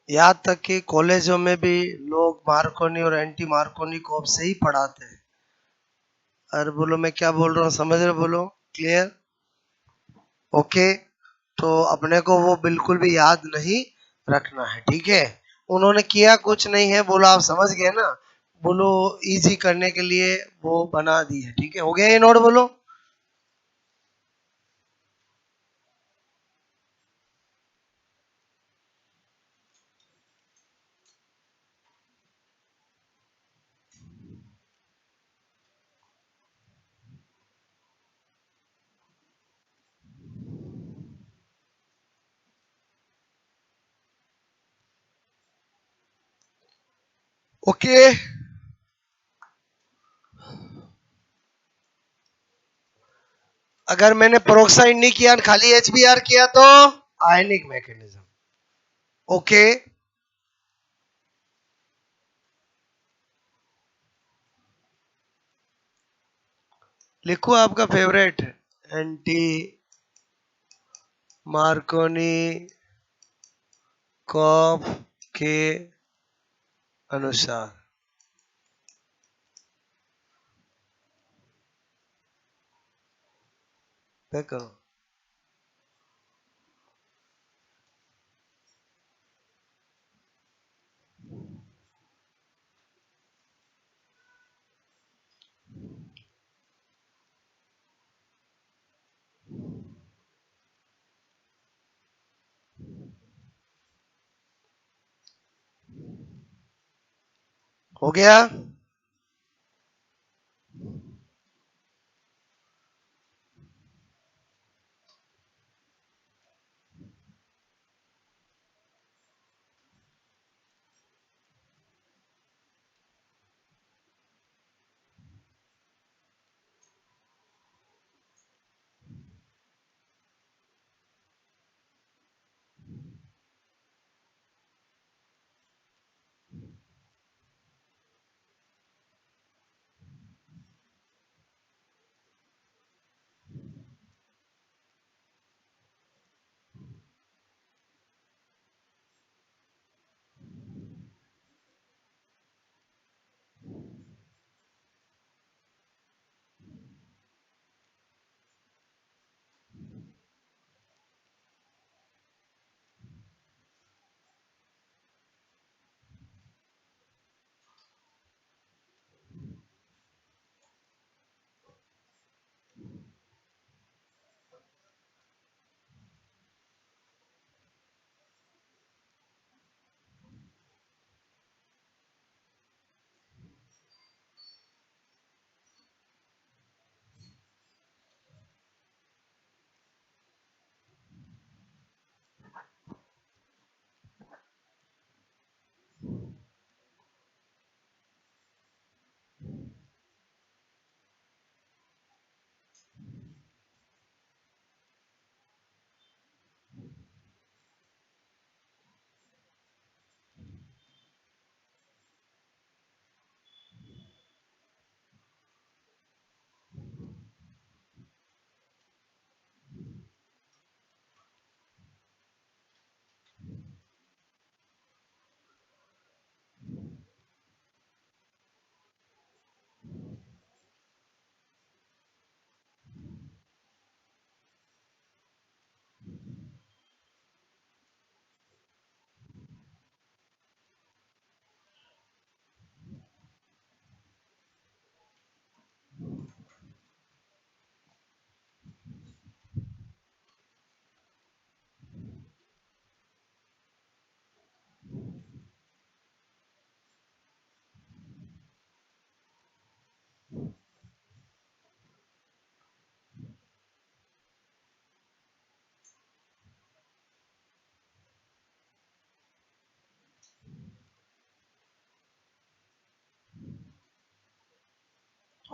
यहाँ तक कि कॉलेजों में भी लोग मार्कोनी और एंटी मार्कोनी को अब से ही पढ़ाते हैं। अरे बोलो, मैं क्या बोल रहा हूँ समझ रहे? बोलो क्लियर? ओके। तो अपने को वो बिल्कुल भी याद नहीं रखना है, ठीक है? उन्होंने किया कुछ नहीं है, बोलो आप समझ गए ना? बोलो इजी करने के लिए वो बना दी है, ठीक है? हो गया ये नोट? बोलो। ओके। अगर मैंने पेरोक्साइड नहीं किया, खाली HBr किया तो आयनिक मैकेनिज्म। ओके। लिखो आपका फेवरेट एंटी मार्कोनी कॉफ के अनुसार। देखो, हो गया?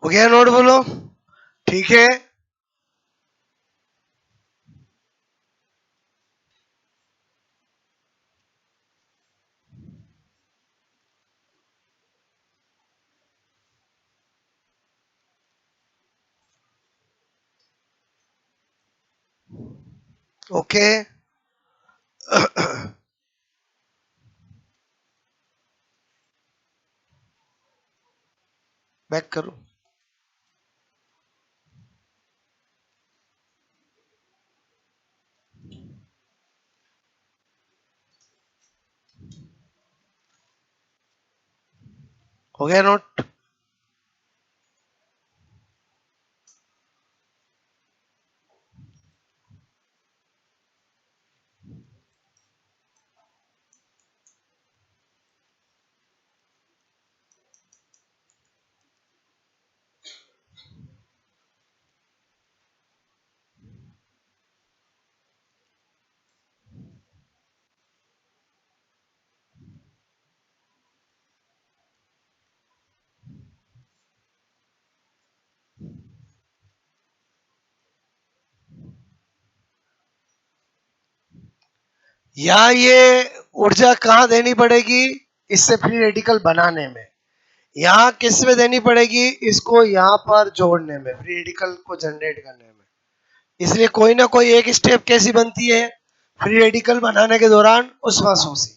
हो गया नोट बोलो, ठीक है। ओके, बैक करो। हो गया नोट। यहाँ ये ऊर्जा कहाँ देनी पड़ेगी? इससे फ्री रेडिकल बनाने में। यहाँ किस में देनी पड़ेगी? इसको यहाँ पर जोड़ने में, फ्री रेडिकल को जनरेट करने में। इसलिए कोई ना कोई एक स्टेप कैसी बनती है फ्री रेडिकल बनाने के दौरान? उस्मासोसी।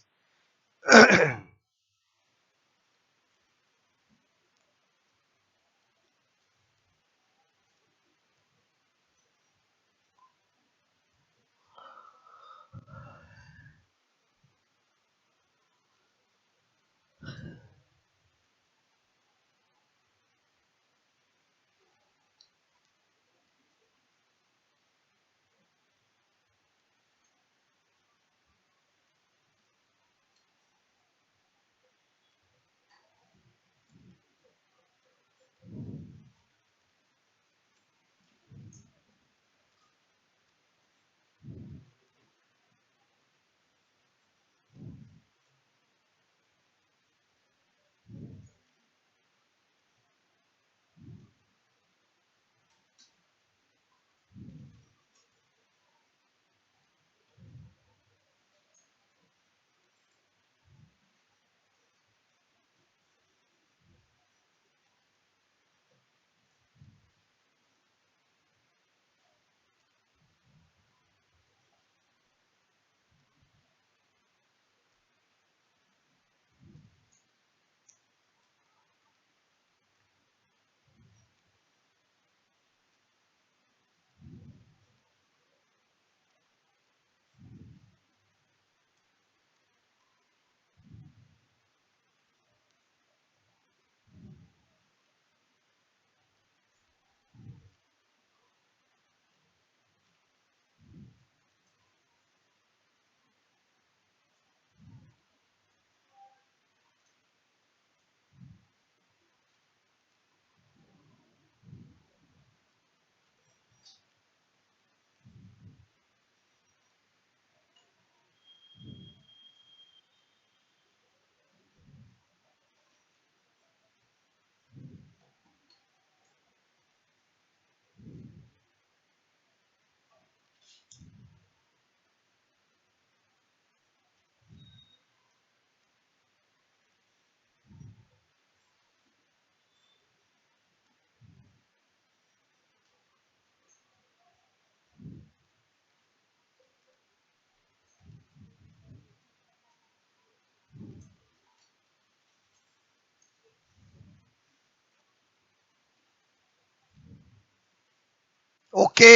ओके,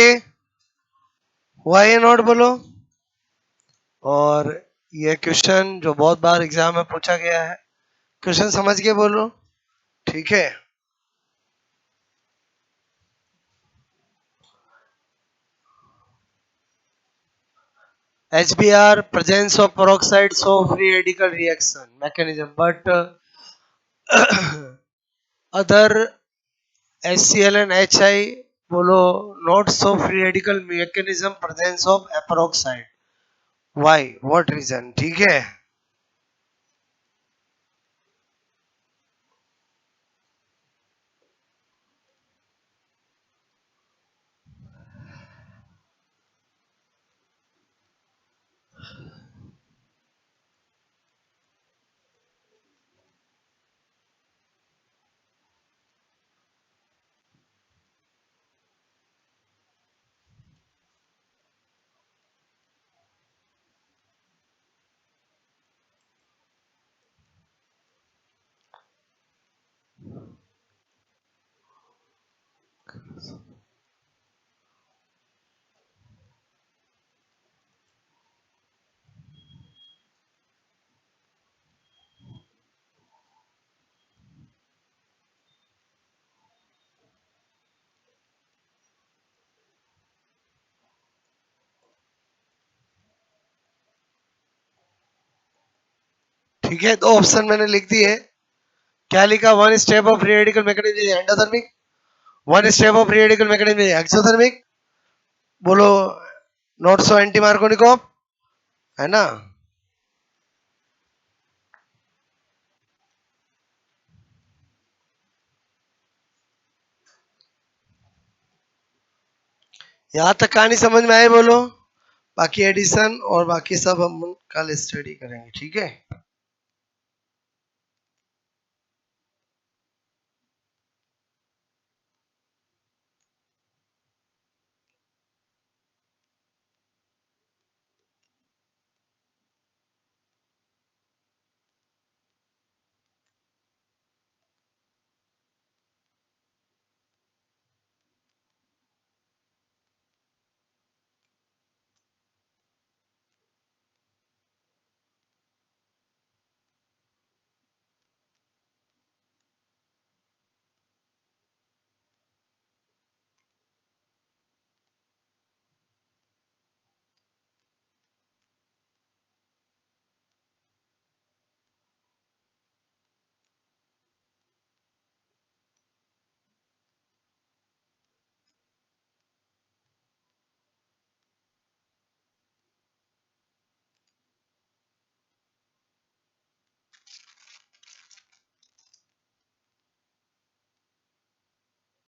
हुआ ये नोट बोलो। और ये क्वेश्चन जो बहुत बार एग्जाम में पूछा गया है, क्वेश्चन समझ के बोलो, ठीक है। HBr, presence of peroxide, so free radical reaction mechanism, but other HCl and HI बोलो not so free radical mechanism presence of peroxide. Why? What reason? ठीक है। ठीक है, दो ऑप्शन मैंने लिख दिए। क्या लिखा? One step of free radical mechanism endothermic, one step of free radical mechanism exothermic. बोलो नॉट सो एंटी मार्कोनिकॉफ, है ना? यहां तक कहानी समझ में आए बोलो? बाकी एडिशन और बाकी सब हम कल स्टडी करेंगे, ठीक है?